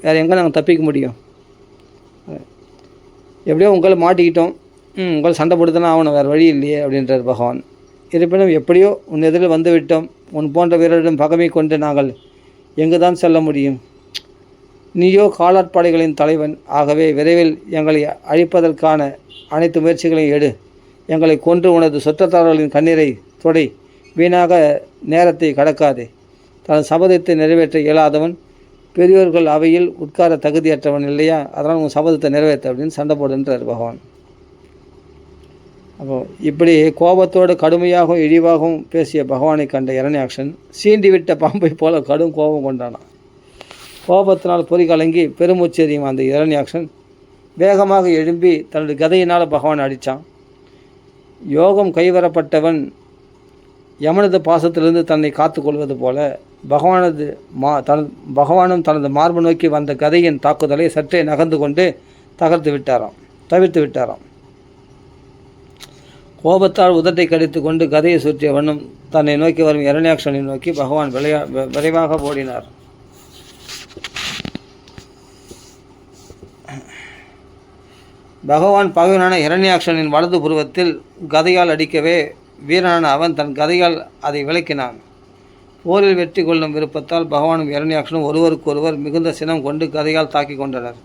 Speaker 1: வேறு எங்கே நாங்கள் தப்பிக்க முடியும்? எப்படியோ உங்களை மாட்டிக்கிட்டோம், உங்களை சண்டை போட்டு தானே ஆகணும், வேறு வழி இல்லையே அப்படின்றார் பகவான். இருப்பினும் எப்படியோ உன் எதிரில் வந்து விட்டோம். உன் போன்ற வீரரிடம் பகைமை கொண்டு நாங்கள் எங்கு தான் செல்ல முடியும்? நீயோ காலாட்பாடைகளின் தலைவன். ஆகவே விரைவில் எங்களை அழிப்பதற்கான அனைத்து முயற்சிகளையும் எடு. எங்களை கொன்று உனது சுற்றத்தாரர்களின் கண்ணீரை தொடை. வீணாக நேரத்தை கடக்காதே. தன் சபதத்தை நிறைவேற்ற இயலாதவன் பெரியோர்கள் அவையில் உட்கார தகுதியற்றவன் இல்லையா? அதனால் உன் சபதத்தை நிறைவேற்ற அப்படின்னு சண்டை போடுன்றார் பகவான். அப்போ இப்படி கோபத்தோடு கடுமையாகவும் இழிவாகவும் பேசிய பகவானை கண்ட இரண்யாக்ஷன் சீண்டி விட்ட பாம்பை போல கடும் கோபம் கொண்டானான். கோபத்தினால் பொறி கலங்கி பெருமூச்செறியும் அந்த இரண்யாக்ஷன் வேகமாக எழும்பி தன்னுடைய கதையினால் பகவான் அடித்தான். யோகம் கைவரப்பட்டவன் யமனது பாசத்திலிருந்து தன்னை காத்து கொள்வது போல பகவானும் தனது மார்பு நோக்கி வந்த கதையின் தாக்குதலை சற்றே நகர்ந்து கொண்டு தவிர்த்து விட்டாராம். கோபத்தால் உதட்டை கடித்து கொண்டு கதையை சுற்றிய வண்ணம் தன்னை நோக்கி வரும் இரண்யாக்ஷனை நோக்கி பகவான் விரைவாக ஓடினார். பகவான் பகைவனான இரண்யாக்ஷனின் வலது புருவத்தில் கதையால் அடிக்கவே வீரனான அவன் தன் கதையால் அதை விளக்கினான். போரில் வெற்றி கொள்ளும் விருப்பத்தால் பகவானும் இரண்யாக்ஷனும் ஒருவருக்கொருவர் மிகுந்த சினம் கொண்டு கதையால் தாக்கி கொண்டனர்.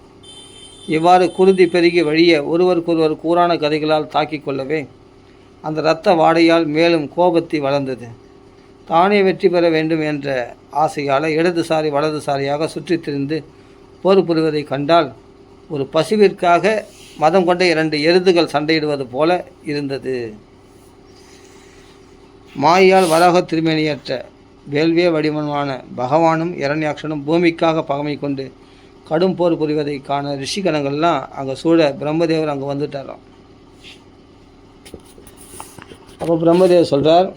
Speaker 1: இவ்வாறு குருதி பெருகி வழிய ஒருவருக்கொருவர் கூரான கதைகளால் தாக்கி கொள்ளவே அந்த இரத்த வாடையால் மேலும் கோபத்தி வளர்ந்தது. தானே வெற்றி பெற வேண்டும் என்ற ஆசையால் இடதுசாரி வலதுசாரியாக சுற்றித் திரிந்து போர் புரிவதை கண்டால் ஒரு பசுவிற்காக மதம் கொண்ட 2 எருதுகள் சண்டையிடுவது போல இருந்தது. மாயால் வராக திருமேனியற்ற வேள்விய வடிவமான பகவானும் இரண்யாக்ஷனும் பூமிக்காக பகமை கொண்டு கடும் போர் புரிவதை காண ரிஷிகணங்கள்லாம் அங்கே சூழ பிரம்மதேவர் அங்கே வந்துட்டாராம். அப்போ பிரம்மதேவர் சொல்கிறார்,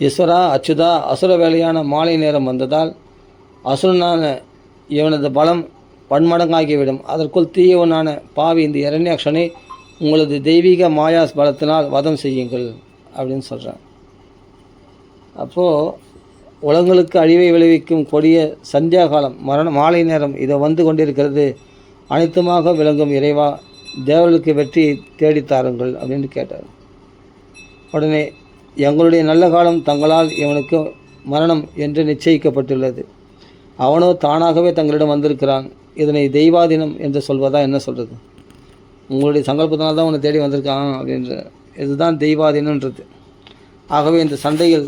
Speaker 1: ஈஸ்வரா, அச்சுதா, அசுர வேலையான மாலை நேரம் வந்ததால் அசுரனான இவனது பலம் பன்மடங்காகிவிடும். அதற்குள் தீயவனான பாவி இந்த இரண்யாக்ஷனை உங்களது தெய்வீக மாயாஸ் பலத்தினால் வதம் செய்யுங்கள் அப்படின்னு சொல்கிறான். அப்போது உலகங்களுக்கு அழிவை விளைவிக்கும் கொடிய சந்தியா காலம், மாலை நேரம் இதை வந்து கொண்டிருக்கிறது. அனைத்துமாக விளங்கும் இறைவா, தேவர்களுக்கு வெற்றியை தேடித்தாருங்கள் அப்படின்னு கேட்டார். உடனே, எங்களுடைய நல்ல காலம் தங்களால் இவனுக்கு மரணம் என்று நிச்சயிக்கப்பட்டுள்ளது. அவனோ தானாகவே தங்களிடம் வந்திருக்கிறான். இதனை தெய்வாதீனம் என்று சொல்வதா என்ன சொல்கிறது? உங்களுடைய சங்கல்பத்தினால் தான் உன்னை தேடி வந்திருக்கான் அப்படின்ற இதுதான் தெய்வாதீனன்றது. ஆகவே இந்த சண்டையில்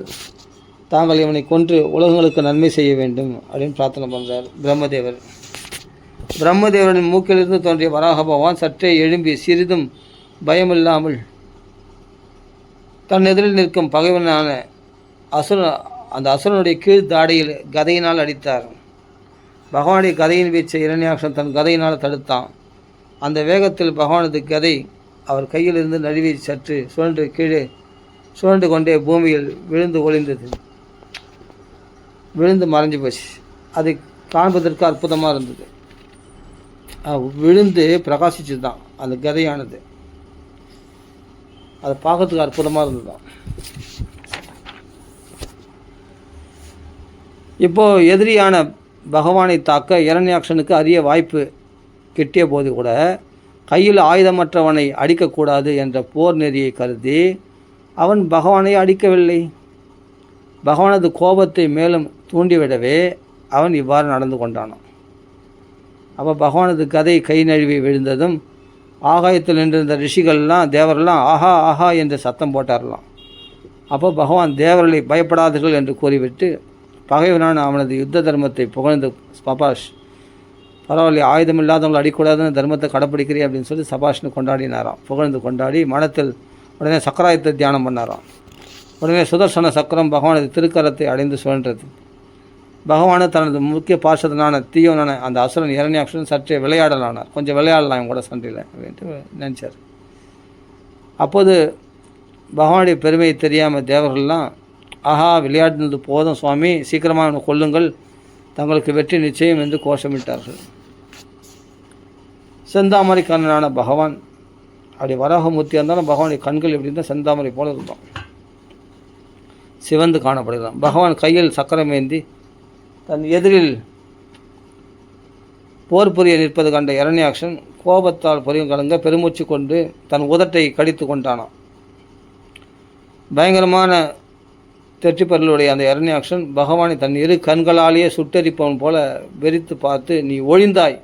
Speaker 1: தாங்கள் இவனை கொன்று உலகங்களுக்கு நன்மை செய்ய வேண்டும் அப்படின்னு பிரார்த்தனை பண்ணுறார் பிரம்மதேவர். பிரம்மதேவரின் மூக்கிலிருந்து தோன்றிய வராக பகவான் சற்றே எழும்பி சிறிதும் பயமில்லாமல் தன் எதிரில் நிற்கும் பகைவனான அசுரன் அந்த அசுரனுடைய கீழ் தாடையில் கதையினால் அடித்தார். பகவானுடைய கதையின் வீச்சை இரண்யாக்ஷன் தன் கதையினால் தடுத்தான். அந்த வேகத்தில் பகவானது கதை அவர் கையிலிருந்து நழுவி சற்று சுழன்று கொண்டே பூமியில் விழுந்து மறைஞ்சு போச்சு. அது காண்பதற்கு அற்புதமாக இருந்தது. விழுந்து பிரகாசிச்சு தான் அந்த கதையானது. அதை பார்க்கறதுக்கு அற்புதமாக இருந்தது தான். இப்போது எதிரியான பகவானை தாக்க இரண்யாக்ஷனுக்கு அரிய வாய்ப்பு கிட்டிய போது கூட கையில் ஆயுதமற்றவனை அடிக்கக்கூடாது என்ற போர் நெறியை கருதி அவன் பகவானை அடிக்கவில்லை. பகவானது கோபத்தை மேலும் தூண்டிவிடவே அவன் இவ்வாறு நடந்து கொண்டானான். அப்போ பகவானது கதை கை நழுவி விழுந்ததும் ஆகாயத்தில் நின்றிருந்த ரிஷிகள்லாம் தேவரெல்லாம் ஆஹா ஆஹா என்று சத்தம் போட்டாரலாம். அப்போ பகவான் தேவர்களை பயப்படாதீர்கள் என்று கூறிவிட்டு பகைவனான அவனது யுத்த தர்மத்தை புகழ்ந்து சபாஷ், பரவாயில்ல, ஆயுதம் இல்லாதவங்களை அடிக்கூடாதுன்னு தர்மத்தை கடைப்பிடிக்கிறீ அப்படின்னு சொல்லி சபாஷ்னு கொண்டாடினாராம். புகழ்ந்து கொண்டாடி மனத்தில் உடனே சக்கராயத்தை தியானம் பண்ணாராம். உடனே சுதர்சன சக்கரம் பகவானது திருக்கரத்தை அடைந்து சுழன்றது. பகவானு தனது முக்கிய பார்ஷதனான தீயோனான அந்த அசுரன் இரண்யாக்ஷன் சற்றே விளையாடலானார். கொஞ்சம் விளையாடலாம் இவங்க கூட சண்டையில் அப்படின்ட்டு நினச்சார். அப்போது பகவானுடைய பெருமையை தெரியாமல் தேவர்கள்லாம் ஆஹா விளையாடினது போதும் சுவாமி, சீக்கிரமாக அவனை கொல்லுங்கள், தங்களுக்கு வெற்றி நிச்சயம் என்று கோஷமிட்டார்கள். செந்தாமரை கண்ணனான பகவான் அப்படி வராகமூர்த்தியாக இருந்தாலும் பகவானுடைய கண்கள் எப்படி இருந்தால் செந்தாமரை போல இருந்தான், சிவந்து காணப்படுகிறான். பகவான் கையில் சக்கரமேந்தி தன் எதிரில் போர் புரிய நிற்பது கண்ட இரண்யாக்ஷன் கோபத்தால் பொறியும் கலங்க பெருமூச்சு கொண்டு தன் உதட்டை கடித்து கொண்டானான். பயங்கரமான தெற்றிப்பர்களுடைய அந்த இரண்யாக்ஷன் பகவானை தன் இரு கண்களாலேயே சுட்டரிப்பவன் போல வெறித்து பார்த்து நீ ஒழிந்தாய்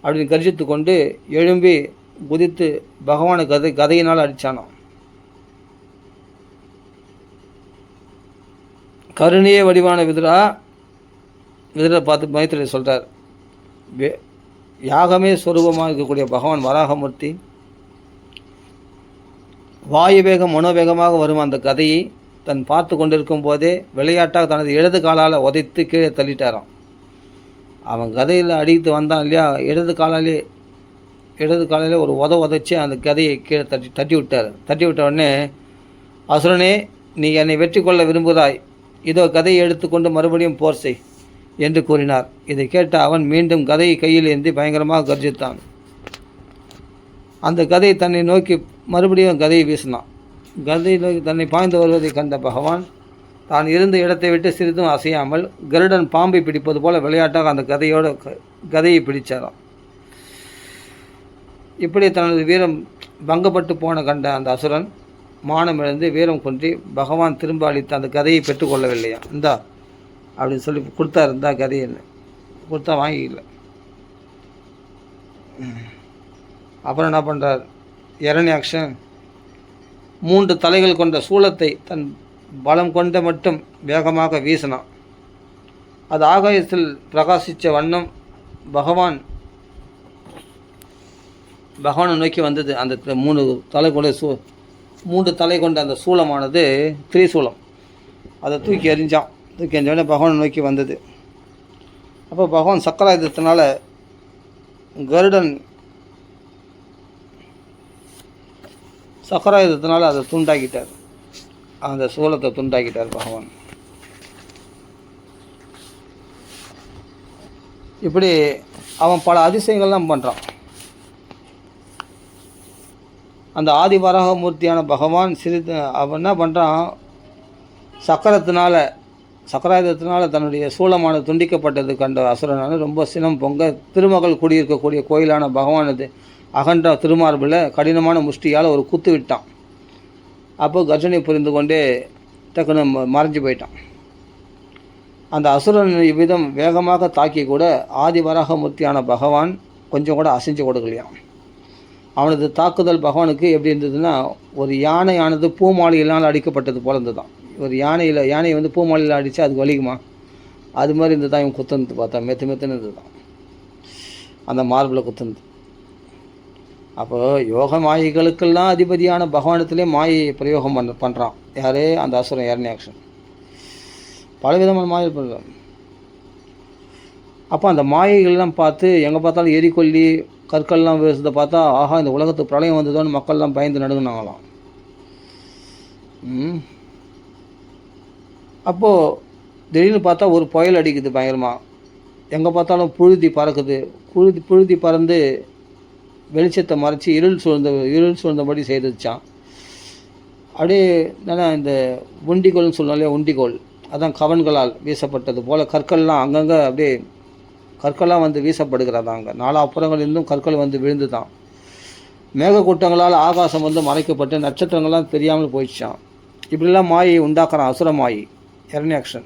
Speaker 1: அப்படின்னு கர்ஜித்து கொண்டு எழும்பி குதித்து பகவானை கதையினால் அடித்தானான். கருணையே வடிவான விதுரரை பார்த்து மைத்திரி சொல்கிறார், யாகமே ஸ்வரூபமாக இருக்கக்கூடிய பகவான் வராகமூர்த்தி வாயு வேகம் மனோவேகமாக வரும் அந்த கதையை தன் பார்த்து கொண்டிருக்கும் போதே விளையாட்டாக தனது இடது காலால் உதைத்து கீழே தள்ளிட்டாராம். அவன் கதையில் அடித்து வந்தான் இல்லையா, இடது காலாலே ஒரு உதைச்சி அந்த கதையை கீழே தட்டி விட்டார். தட்டி விட்ட உடனே அசுரனே, நீ என்னை வெற்றி கொள்ள விரும்புகிறாய், இதோ கதையை எடுத்துக்கொண்டு மறுபடியும் போர் செய் என்று கூறினார். இதை கேட்ட அவன் மீண்டும் கதையை கையில் ஏந்தி பயங்கரமாக கர்ஜித்தான். அந்த கதை தன்னை நோக்கி மறுபடியும் கதையை வீசினான். கதையை நோக்கி தன்னை பாய்ந்து வருவதை கண்ட பகவான் தான் இருந்த இடத்தை விட்டு சிறிதும் அசையாமல் கருடன் பாம்பை பிடிப்பது போல விளையாட்டாக அந்த கதையை பிடிச்சாராம். இப்படி தனது வீரம் பங்கப்பட்டு போன கண்ட அந்த அசுரன் மானம் இழந்து வீரம் கொன்றி பகவான் திரும்ப அளித்த அந்த கதையை பெற்றுக்கொள்ளவில்லையா. இந்தா அப்படின்னு சொல்லி கொடுத்தாரு, இருந்தா கதையை கொடுத்தா வாங்கிக்கல. அப்புறம் என்ன பண்ணுறார் இரண்யாக்ஷன் 3 தலைகள் கொண்ட சூலத்தை தன் பலம் கொண்ட மட்டும் வேகமாக வீசினான். அது ஆகாயத்தில் பிரகாசித்த வண்ணம் பகவானை நோக்கி வந்தது. அந்த 3 தலை கொண்ட அந்த சூலமானது திரிசூலம். அதை தூக்கி எறிஞ்சோடனே பகவானை நோக்கி வந்தது. அப்போ பகவான் சக்கராயுதத்தினால அதை துண்டாக்கிட்டார், அந்த சூலத்தை துண்டாக்கிட்டார் பகவான். இப்படி அவன் பல அதிசயங்கள்லாம் பண்ணுறான். அந்த ஆதிவராகமூர்த்தியான பகவான் அவன் என்ன பண்ணுறான், சக்கராயுதத்தினால தன்னுடைய சூலமானது துண்டிக்கப்பட்டது கண்ட அசுரனான ரொம்ப சினம் பொங்க திருமகள் குடியிருக்கக்கூடிய கோயிலான பகவானது அகன்ற திருமார்பில் கடினமான முஷ்டியால் ஒரு குத்து விட்டான். அப்போ கர்ஜனை புரிந்து கொண்டே டக்குன்னு மறைஞ்சு போயிட்டான். அந்த அசுரன் இவ்விதம் வேகமாக தாக்கி கூட ஆதிவராகமூர்த்தியான பகவான் கொஞ்சம் கூட அசைஞ்சு கொடுக்கலையாம். அவனது தாக்குதல் பகவானுக்கு எப்படி இருந்ததுன்னா, ஒரு யானையானது பூமாலையினால் அடிக்கப்பட்டது போல இருந்ததுதான். ஒரு யானையை வந்து பூமாலையில் அடித்தா அதுக்கு வலிக்குமா, அது மாதிரி இருந்து தான் இவன் குத்துனது பார்த்தா மெத்துன்னு இருந்தது தான் அந்த மார்பில் குத்துனது. அப்போது யோக மாயைகளுக்கெல்லாம் அதிபதியான பகவானத்திலே மாயை பிரயோகம் பண்ணுறான் யாரே அந்த அசுரன் இரண்யாக்ஷன். பலவிதமான மாயை இருப்பாங்க. அப்போ அந்த மாயைகள்லாம் பார்த்து எங்கே பார்த்தாலும் எரிக்கொல்லி கற்கள்லாம் வீசுறதை பார்த்தா, ஆஹா இந்த உலகத்துக்கு பிரளயம் வந்ததோன்னு மக்கள்லாம் பயந்து நடுங்கினாங்களாம். அப்போது திடீர்னு பார்த்தா ஒரு புயல் அடிக்குது பயங்கரமாக. எங்கே பார்த்தாலும் புழுதி பறக்குது. புழுதி பறந்து வெளிச்சத்தை மறைச்சி இருள் சூழ்ந்தபடி செய்துச்சான். அப்படியே என்னென்னா இந்த உண்டிகோல்னு சொல்லணும் இல்லையா, உண்டிகோல் அதான் கவன்களால் வீசப்பட்டது போல் கற்கள்லாம் அங்கங்கே அப்படியே கற்கள்லாம் வந்து வீசப்படுகிறதாங்க. நாலாப்புறங்களிலிருந்தும் கற்கள் வந்து விழுந்து தான். மேகக்கூட்டங்களால் ஆகாசம் வந்து மறைக்கப்பட்டு நட்சத்திரங்கள்லாம் தெரியாமல் போயிடுச்சான். இப்படிலாம் மாயை உண்டாக்குறான் அசுர மாயை ஹிரண்யாக்ஷன்.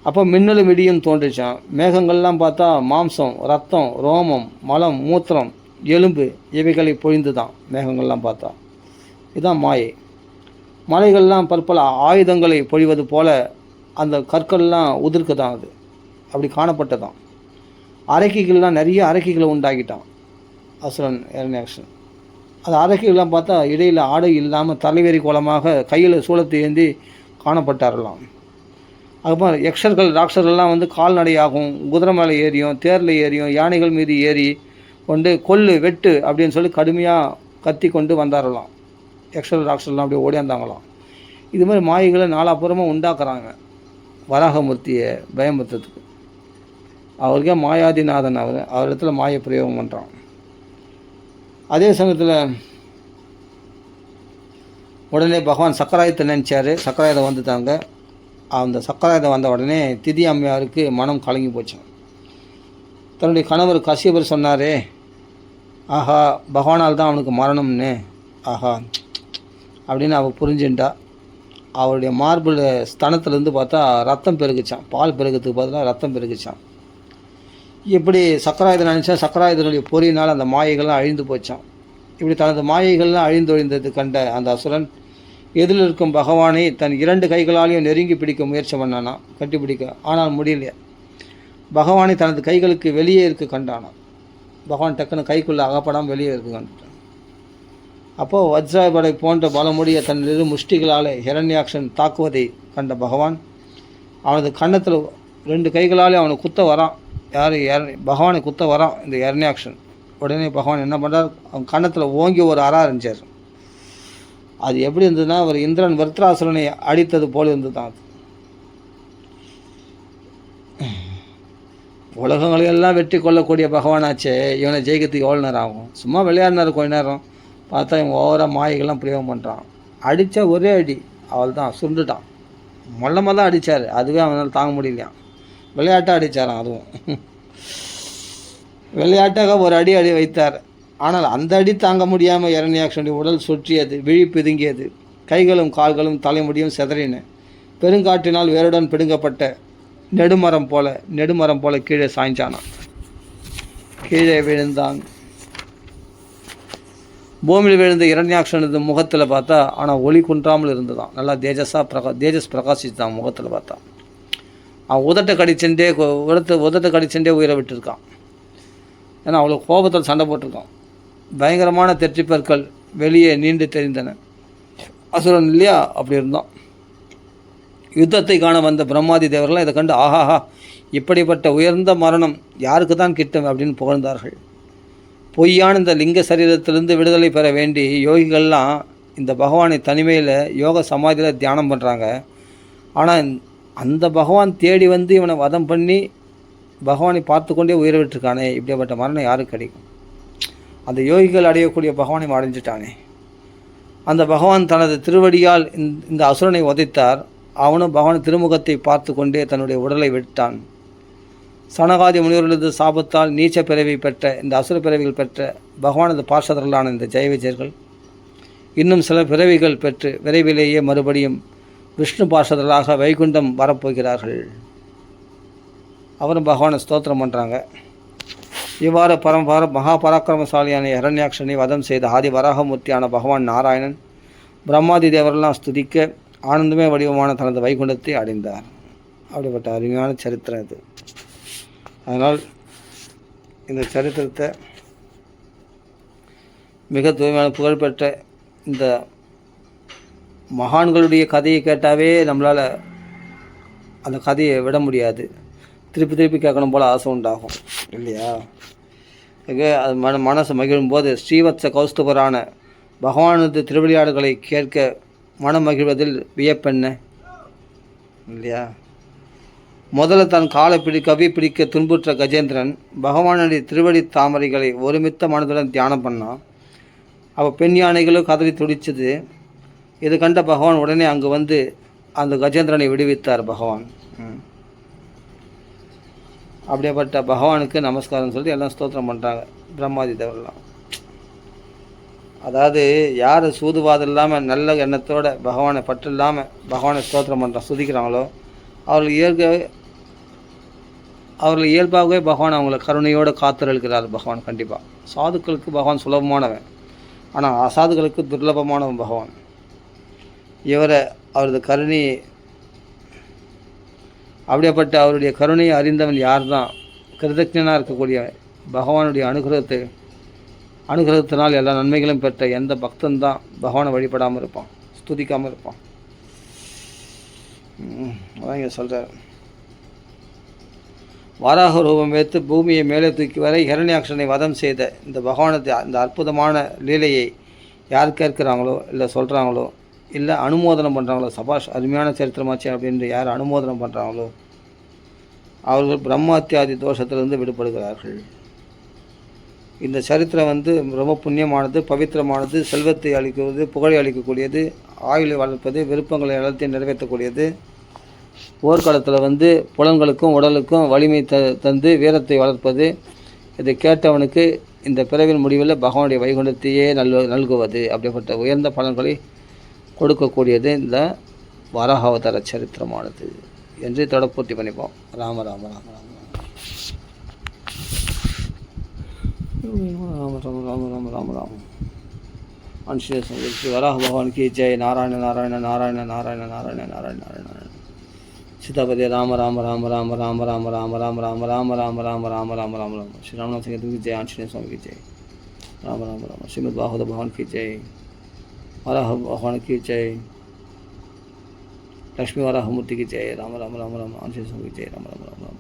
Speaker 1: அப்போ மின்னலும் இடியும் தோன்றுச்சான். மேகங்கள்லாம் பார்த்தா மாம்சம், ரத்தம், ரோமம், மலம், மூத்திரம், எலும்பு இவைகளை பொழிந்து தான் மேகங்கள்லாம் பார்த்தா. இதுதான் மாயை. மலைகள்லாம் பற்பல ஆயுதங்களை பொழிவது போல் அந்த கற்கள்லாம் உதிர்க்கு தான் அது அப்படி காணப்பட்டதான். அரக்கிகள்லாம் நிறைய அரக்கிகளை உண்டாக்கிட்டான் அசுரன் ஹிரண்யாக்ஷன். அது அரக்கிகள்லாம் பார்த்தா இடையில் ஆடை இல்லாமல் தலைவெறி கோலமாக கையில் சூலத்தை ஏந்தி காணப்பட்டாரலாம். அதுக்கப்புறம் யக்ஷர்கள் ராட்சர்கள்லாம் வந்து கால்நடையாகும், குதிரை மேலே ஏறியும், தேரில் ஏறியும், யானைகள் மீது ஏறி கொண்டு கொல்லு வெட்டு அப்படின்னு சொல்லி கடுமையாக கத்தி கொண்டு வந்தாரலாம். யக்ஷர்கள் ராட்சர்கள்லாம் அப்படியே ஓடியாந்தாங்களாம். இது மாதிரி மாயைகளை நாலாப்புறமாக உண்டாக்குறாங்க வராகமூர்த்தியை பயமுறுத்துறதுக்கு. அவருக்கே மாயாதிநாதன் அவர் இடத்துல மாயை பிரயோகம் பண்ணுறான். அதே சமயத்தில் உடனே பகவான் சக்கராயத்தை நினச்சார். சக்கராயுதம் வந்துட்டாங்க. அந்த சக்கராயுதம் வந்த உடனே திதி அம்மையாருக்கு மனம் கலங்கி போச்சான். தன்னுடைய கணவர் கசியபர் சொன்னாரே, ஆஹா பகவானால் தான் அவனுக்கு மரணம்னு, ஆஹா அப்படின்னு அவள் புரிஞ்சுட்டா. அவருடைய மார்பிள் ஸ்தனத்துலேருந்து பார்த்தா ரத்தம் பெருகுச்சான். பால் பெருகிறதுக்கு பதிலாக ரத்தம் பெருகுச்சான். இப்படி சக்கராயுதம் நினச்சா சக்கராயுதனுடைய பொறியினால் அந்த மாயைகள்லாம் அழிந்து போச்சான். இப்படி தனது மாயைகள்லாம் அழிந்தொழிந்தது கண்ட அந்த அசுரன் எதில் இருக்கும் பகவானை தன் 2 கைகளாலையும் நெருங்கி பிடிக்க முயற்சி பண்ணானா, கட்டிப்பிடிக்க. ஆனால் முடியலையே. பகவானை தனது கைகளுக்கு வெளியே இருக்க கண்டானான். பகவான் டக்குன்னு கைக்குள்ளே அகப்படாமல் வெளியே இருக்க கண்டுட்டான். அப்போது வஜ்ராபடை போன்ற பலமுடைய தன் 2 முஷ்டிகளால் ஹிரண்யாக்ஷன் தாக்குவதை கண்ட பகவான் அவனது கன்னத்தில் 2 கைகளாலே அவனை குத்த வரான். பகவானை குத்த வரான் இந்த ஹிரண்யாக்ஷன். உடனே பகவான் என்ன பண்ணுறார், அவன் கன்னத்தில் ஓங்கி ஒரு அறா இருந்துச்சார். அது எப்படி இருந்ததுன்னா, அவர் இந்திரன் விருத்ராசுரனை அடித்தது போல் இருந்தது தான். அது உலகங்களையெல்லாம் வெற்றி கொள்ளக்கூடிய பகவானாச்சே, இவனை ஜெயிக்கிறதுக்கு எவ்வளோ நேரம் ஆகும்? சும்மா விளையாடினார் கொஞ்ச நேரம். பார்த்தா இவன் ஓவராக மாயைகள்லாம் பிரயோகம் பண்ணுறான். அடித்தா ஒரே அடி, அவள் தான் சுண்டுட்டான். மொல்லமாக தான் அடித்தார். அதுவே அவனால் தாங்க முடியலையான். விளையாட்டாக அடித்தாரான். அதுவும் விளையாட்டாக ஒரு அடி வைத்தார். ஆனால் அந்த அடி தாங்க முடியாமல் ஹிரண்யாக்ஷனுடைய உடல் சுற்றியது, விழி பிதுங்கியது, கைகளும் கால்களும் தலைமுடியும் சிதறின. பெருங்காற்றினால் வேருடன் பிடுங்கப்பட்ட நெடுமரம் போல கீழே சாய்ஞ்சானான். கீழே விழுந்தான். பூமியில் விழுந்த ஹிரண்யாக்ஷனது முகத்தில் பார்த்தா ஆனால் ஒளி குன்றாமல் இருந்ததான். நல்லா தேஜஸ் பிரகாசித்தான் முகத்தில் பார்த்தா. அவன் உதட்டை கடிச்செண்டே உயிரை விட்டுருக்கான். ஏன்னா அவ்வளோ கோபத்தில் சண்டை போட்டிருக்கான். பயங்கரமான தெற்றிப்பற்கள் வெளியே நீண்டு தெரிந்தன. அசுரன் இல்லையா அப்படி இருந்தான். யுத்தத்தை காண வந்த பிரம்மாதி தேவர்கள்லாம் இதை கண்டு ஆஹாஹா இப்படிப்பட்ட உயர்ந்த மரணம் யாருக்கு தான் கிட்டும் அப்படின்னு புகழ்ந்தார்கள். பொய்யான இந்த லிங்க சரீரத்திலிருந்து விடுதலை பெற வேண்டி யோகிகள்லாம் இந்த பகவானை தனிமையில் யோக சமாதியில் தியானம் பண்ணுறாங்க. ஆனால் அந்த பகவான் தேடி வந்து இவனை வதம் பண்ணி பகவானை பார்த்து கொண்டே உயிரை விட்டுருக்கானே, இப்படிப்பட்ட மரணம் யாருக்கு கிடைக்கும்? அந்த யோகிகள் அடையக்கூடிய பகவானை அடைஞ்சிட்டானே. அந்த பகவான் தனது திருவடியால் இந்த அசுரனை உதைத்தார். அவனும் பகவான் திருமுகத்தை பார்த்து கொண்டே தன்னுடைய உடலை விட்டான். சனகாதி முனிவர்களது சாபத்தால் நீச்ச பிறவி பெற்ற இந்த அசுர பிறவிகள் பெற்ற பகவானது பார்ஷதர்களான இந்த ஜெயவிஜயர்கள் இன்னும் சில பிறவிகள் பெற்று விரைவிலேயே மறுபடியும் விஷ்ணு பார்ஷதர்களாக வைகுண்டம் வரப்போகிறார்கள். அவரும் பகவானை ஸ்தோத்திரம் பண்ணுறாங்க. இவ்வாறு மகாபராக்கிரமசாலியான ஹிரண்யாக்ஷனை வதம் செய்த ஆதி வராகமூர்த்தியான பகவான் நாராயணன் பிரம்மாதி தேவரெல்லாம் ஸ்துதிக்க ஆனந்தமே வடிவமான தனது வைகுண்டத்தை அடைந்தார். அப்படிப்பட்ட அருமையான சரித்திரம் இது. அதனால் இந்த சரித்திரத்தை மிக தூய்மையான புகழ்பெற்ற இந்த மகான்களுடைய கதையை கேட்டாவே நம்மளால் அந்த கதையை விட முடியாது. திருப்பி திருப்பி கேட்கணும் போல் ஆசை உண்டாகும் இல்லையா? அது மனசு மகிழும் போது ஸ்ரீவத்ச கௌஸ்துபரான பகவானது திருவிளையாடுகளை கேட்க மனம் மகிழ்வதில் வியப்பென்ன இல்லையா? முதல்ல தன் காலை கவி பிடிக்க துன்புற்ற கஜேந்திரன் பகவானுடைய திருவடி தாமரைகளை ஒருமித்த மனதுடன் தியானம் பண்ணான். அவள் பெண் யானைகளும் கதறி துடிச்சது. இது கண்ட பகவான் உடனே அங்கு வந்து அந்த கஜேந்திரனை விடுவித்தார் பகவான். அப்படியேப்பட்ட பகவானுக்கு நமஸ்காரம் சொல்லி எல்லாம் ஸ்தோத்திரம் பண்ணுறாங்க பிரம்மாதி தேவரெல்லாம். அதாவது யார் சூதுவாதம் இல்லாமல் நல்ல எண்ணத்தோடு பகவானை பற்று இல்லாமல் பகவானை ஸ்தோத்திரம் பண்ணுறான் சுதிக்கிறாங்களோ அவர்கள் இயல்பாகவே பகவான் அவங்கள கருணையோடு காத்திருக்கிறார் பகவான். கண்டிப்பாக சாதுக்களுக்கு பகவான் சுலபமானவன், ஆனால் அசாதுகளுக்கு துர்லபமானவன் பகவான். இவரை அவரது கருணை அப்படியேப்பட்ட அவருடைய கருணையை அறிந்தவன் யார் தான்? கிருதஜனாக இருக்கக்கூடிய பகவானுடைய அனுகிரகத்தினால் எல்லா நன்மைகளும் பெற்ற எந்த பக்தன் தான் பகவானை வழிபடாமல் இருப்பான், ஸ்துதிக்காமல் இருப்பான். அதான் இங்கே சொல்கிறார். வாராக ரூபம் வைத்து பூமியை மேலே தூக்கி வரை ஹிரண்யாக்ஷனை வதம் செய்த இந்த பகவானத்தை இந்த அற்புதமான லீலையை யார் கேட்குறாங்களோ இல்லை சொல்கிறாங்களோ இல்லை அனுமோதனம் பண்ணுறாங்களோ, சபாஷ் அருமையான சரித்திரமாச்சு அப்படின்ட்டு யார் அனுமோதனம் பண்ணுறாங்களோ அவர்கள் பிரம்மாத்தியாதி தோஷத்திலிருந்து விடுபடுகிறார்கள். இந்த சரித்திரம் ரொம்ப புண்ணியமானது, பவித்திரமானது, செல்வத்தை அளிக்கிறது, புகழை அளிக்கக்கூடியது, ஆயுளை வளர்ப்பது, விருப்பங்களை எல்லாத்தையும் நிறைவேற்றக்கூடியது, போர்க்களத்தில் புலன்களுக்கும் உடலுக்கும் வலிமை தந்து வீரத்தை வளர்ப்பது. இதை கேட்டவனுக்கு இந்த பிறவின் முடிவில் பகவானுடைய வைகுண்டத்தையே நல்குவது, அப்படிப்பட்ட உயர்ந்த பலன்களை கொடுக்கக்கூடியது இந்த வராகாவதார சரித்திரமானது என்று தொடப்பூர்த்தி பண்ணிப்போம். ராம ராம ராம ராம ராம ராம ராம ராம ராம ராம ஆஞ்சநேய ஸ்ரீ வராக பகவான் கி ஜெய். நாராயண நாராயண நாராயண நாராயண நாராயண நாராயண நாராயண சீதாபதி ராம ராம ராம ராம ராம ராம ராம ராம ராம ராம ராம ராம ராம ராம ராம ராம ஸ்ரீ ராமநாத சிங் ஜெய். ஆஞ்சநேய சுவாமி கி ஜெய். ராம ராம ராம ஸ்ரீமத் பாகவத பகவான் கி ஜெய். वराह भगवान की जय. लक्ष्मी वराह मूर्ति की जय. राम राम राम राम आंशिक की जय. राम राम राम राम.